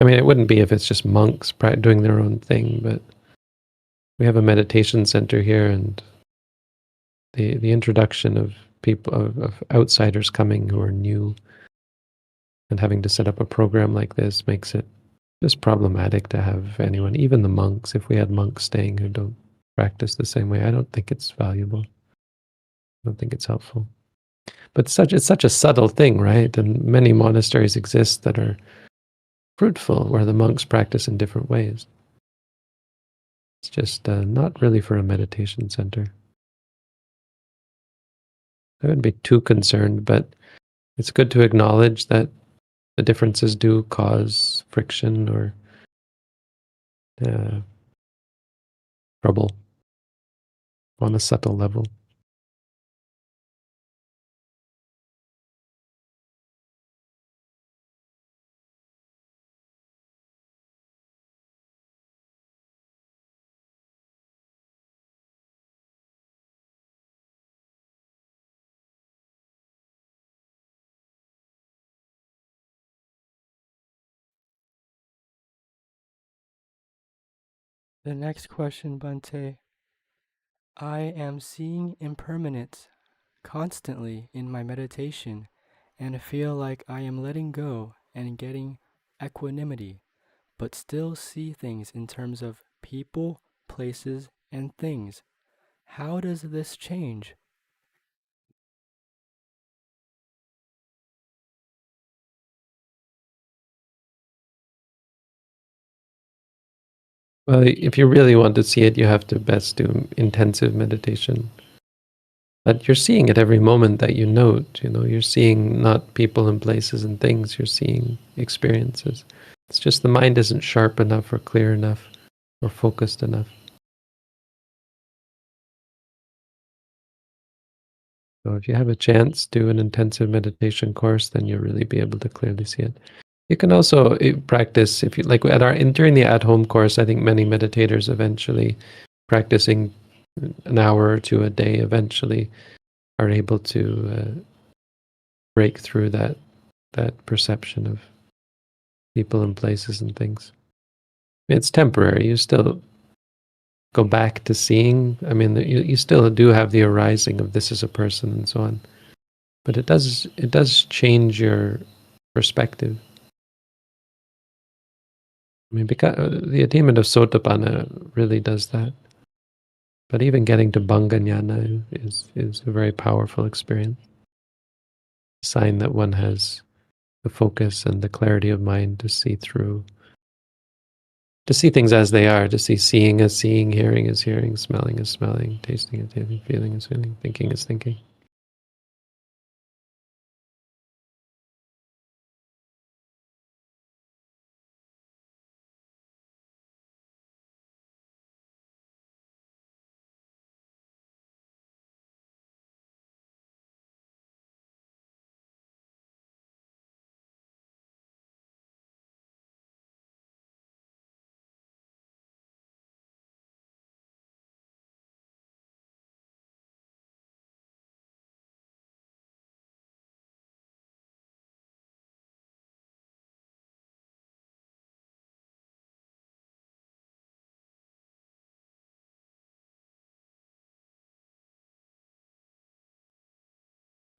I mean, it wouldn't be if it's just monks doing their own thing, but we have a meditation center here, and the introduction of people, of outsiders coming who are new and having to set up a program like this makes it just problematic to have anyone, even the monks. If we had monks staying who don't practice the same way, I don't think it's valuable. I don't think it's helpful. But it's such a subtle thing, right? And many monasteries exist that are fruitful, where the monks practice in different ways. It's just not really for a meditation center. I wouldn't be too concerned, but it's good to acknowledge that the differences do cause friction or trouble on a subtle level. The next question, Bhante. I am seeing impermanence constantly in my meditation and feel like I am letting go and getting equanimity, but still see things in terms of people, places, and things. How does this change? Well, if you really want to see it, you have to best do intensive meditation. But you're seeing it every moment that you note. You're seeing not people and places and things, you're seeing experiences. It's just the mind isn't sharp enough or clear enough or focused enough. So if you have a chance, do an intensive meditation course, then you'll really be able to clearly see it. You can also practice, if you like, during the at-home course, I think many meditators eventually practicing an hour or two a day eventually are able to break through that perception of people and places and things. It's temporary. You still go back to seeing. I mean, you still do have the arising of this is a person and so on, but it does change your perspective. I mean, because the attainment of Sotapanna really does that. But even getting to Bhanganyana is a very powerful experience. A sign that one has the focus and the clarity of mind to see things as they are, to see seeing as seeing, hearing as hearing, smelling as smelling, tasting as tasting, feeling as feeling, thinking as thinking.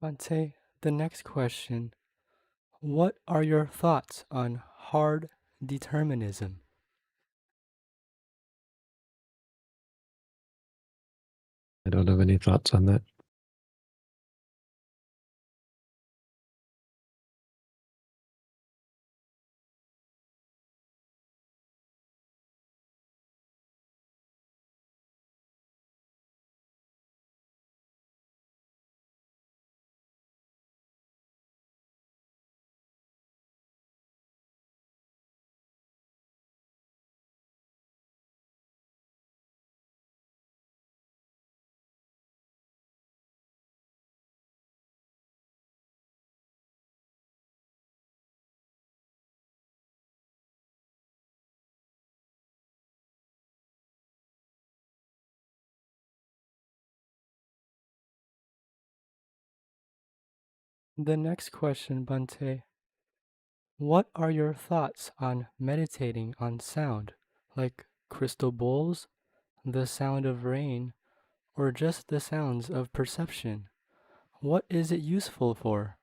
Bhante, the next question. What are your thoughts on hard determinism? I don't have any thoughts on that. The next question, Bhante. What are your thoughts on meditating on sound, like crystal bowls, the sound of rain, or just the sounds of perception? What is it useful for?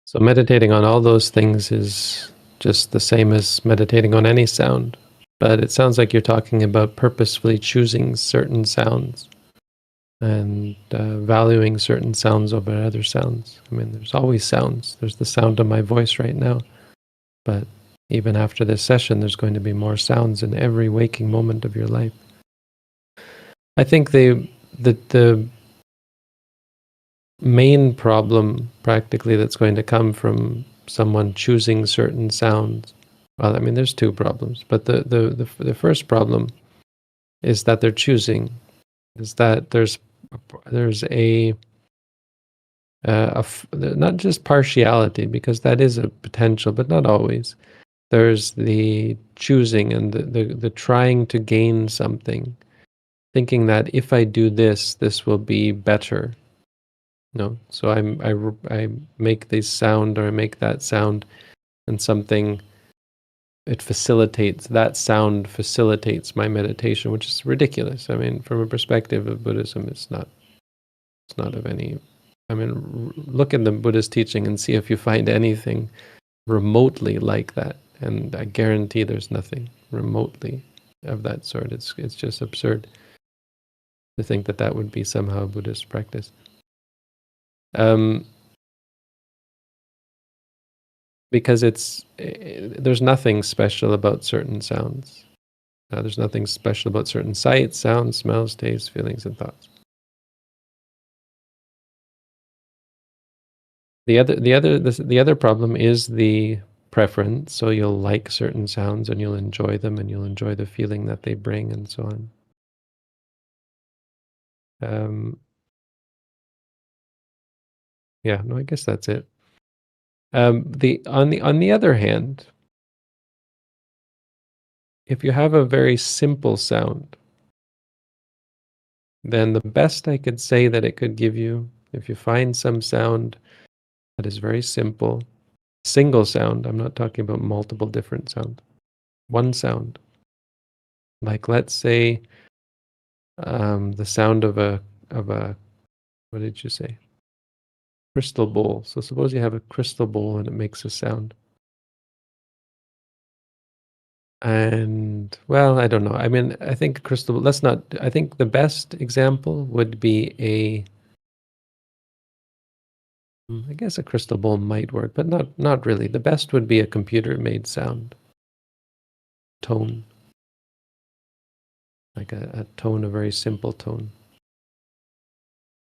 So meditating on all those things is just the same as meditating on any sound. But it sounds like you're talking about purposefully choosing certain sounds and valuing certain sounds over other sounds. I mean, there's always sounds. There's the sound of my voice right now. But even after this session, there's going to be more sounds in every waking moment of your life. I think the main problem practically that's going to come from someone choosing certain sounds, well, I mean, there's two problems, but the first problem is that they're choosing, is that there's a not just partiality, because that is a potential, but not always. There's the choosing and the trying to gain something, thinking that if I do this, this will be better. No, so I make this sound or I make that sound, and something, it facilitates, that sound facilitates my meditation, which is ridiculous. I mean, from a perspective of Buddhism, it's not of any, I mean, look at the Buddhist teaching and see if you find anything remotely like that, and I guarantee there's nothing remotely of that sort. It's just absurd to think that that would be somehow a Buddhist practice. Because there's nothing special about certain sounds. There's nothing special about certain sights, sounds, smells, tastes, feelings, and thoughts. The other problem is the preference. So you'll like certain sounds and you'll enjoy them and you'll enjoy the feeling that they bring and so on. Yeah, no, I guess that's it. On the other hand, if you have a very simple sound, then the best I could say that it could give you, if you find some sound that is very simple, single sound, I'm not talking about multiple different sounds, one sound. Like, let's say the sound of a what did you say? Crystal bowl. So suppose you have a crystal bowl and it makes a sound. And, well, I don't know. I mean, I think crystal, I think the best example would be I guess a crystal bowl might work, but not really. The best would be a computer-made sound. Tone. Like a tone, a very simple tone.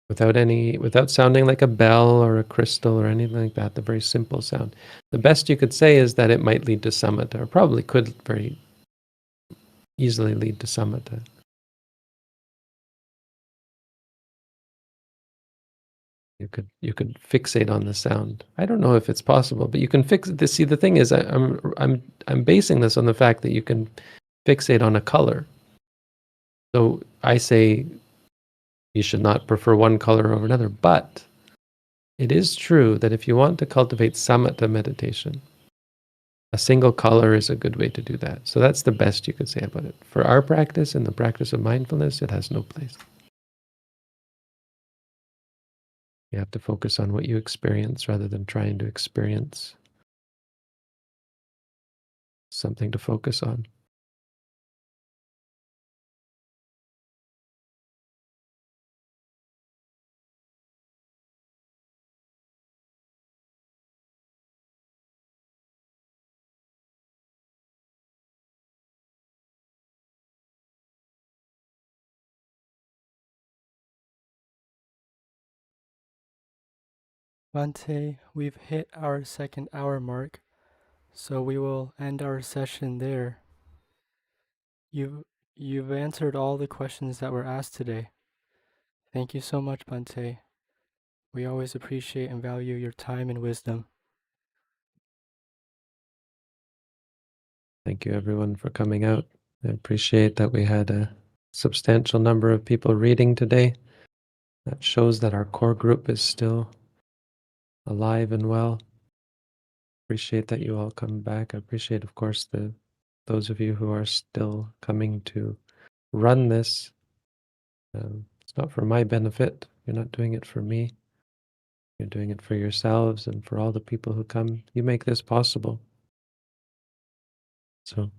Without sounding like a bell or a crystal or anything like that, the very simple sound. The best you could say is that it might lead to samatha, or probably could very easily lead to samatha. You could fixate on the sound. I don't know if it's possible, but you can fix it. See, the thing is, I'm basing this on the fact that you can fixate on a color. So I say you should not prefer one color over another, but it is true that if you want to cultivate samatha meditation, a single color is a good way to do that. So that's the best you could say about it. For our practice and the practice of mindfulness, it has no place. You have to focus on what you experience rather than trying to experience something to focus on. Bhante, we've hit our second hour mark, so we will end our session there. You've answered all the questions that were asked today. Thank you so much, Bhante. We always appreciate and value your time and wisdom. Thank you everyone for coming out. I appreciate that we had a substantial number of people reading today. That shows that our core group is still alive and well. Appreciate that you all come back. I appreciate, of course, those of you who are still coming to run this. It's not for my benefit. You're not doing it for me. You're doing it for yourselves and for all the people who come. You make this possible. So,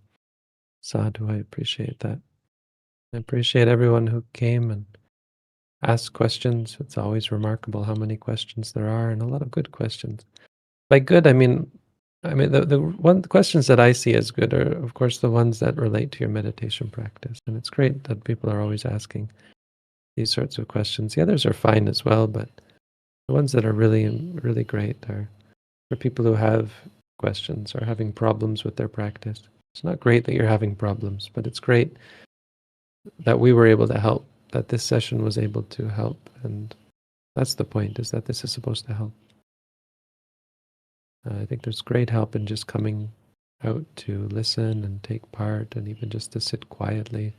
sadhu, I appreciate that. I appreciate everyone who came and asked questions. It's always remarkable how many questions there are, and a lot of good questions. By good, I mean the questions that I see as good are, of course, the ones that relate to your meditation practice. And it's great that people are always asking these sorts of questions. The others are fine as well, but the ones that are really, really great are for people who have questions or having problems with their practice. It's not great that you're having problems, but it's great that we were able to help, that this session was able to help. And that's the point, is that this is supposed to help. I think there's great help in just coming out to listen and take part, and even just to sit quietly.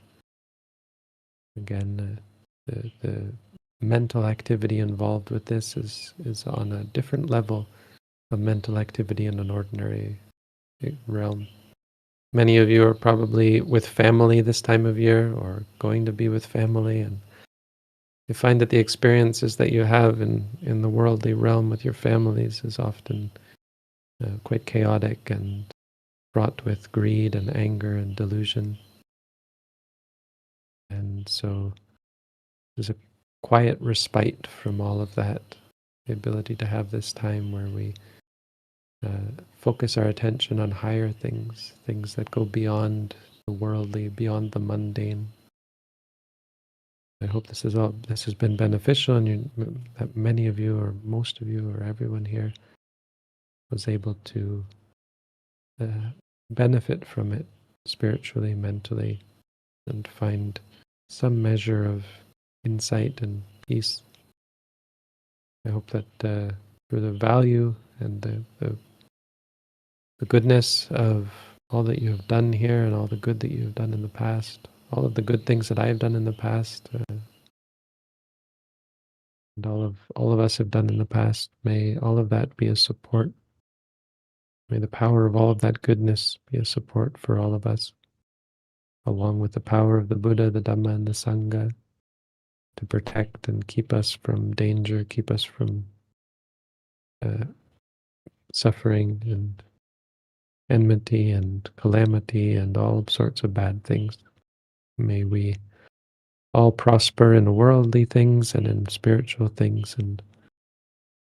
Again, the mental activity involved with this is on a different level of mental activity in an ordinary realm. Many of you are probably with family this time of year, or going to be with family, and you find that the experiences that you have in the worldly realm with your families is often quite chaotic and fraught with greed and anger and delusion. And so there's a quiet respite from all of that, the ability to have this time where we focus our attention on higher things, things that go beyond the worldly, beyond the mundane. I hope this has been beneficial, and that many of you, or most of you, or everyone here was able to benefit from it spiritually, mentally, and find some measure of insight and peace. I hope that through the value and the goodness of all that you have done here, and all the good that you have done in the past, all of the good things that I have done in the past, and all of us have done in the past, may all of that be a support. May the power of all of that goodness be a support for all of us, along with the power of the Buddha, the Dhamma, and the Sangha, to protect and keep us from danger, keep us from suffering and enmity and calamity and all sorts of bad things. May we all prosper in worldly things and in spiritual things, and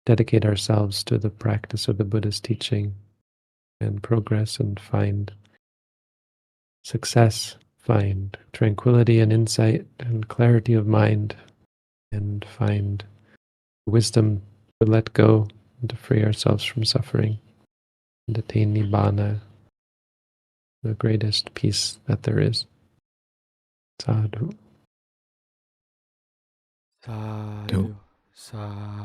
dedicate ourselves to the practice of the Buddha's teaching and progress, and find success, find tranquility and insight and clarity of mind, and find wisdom to let go and to free ourselves from suffering, and attain Nibbana, the greatest peace that there is. Sadhu. Sadhu. Sadhu.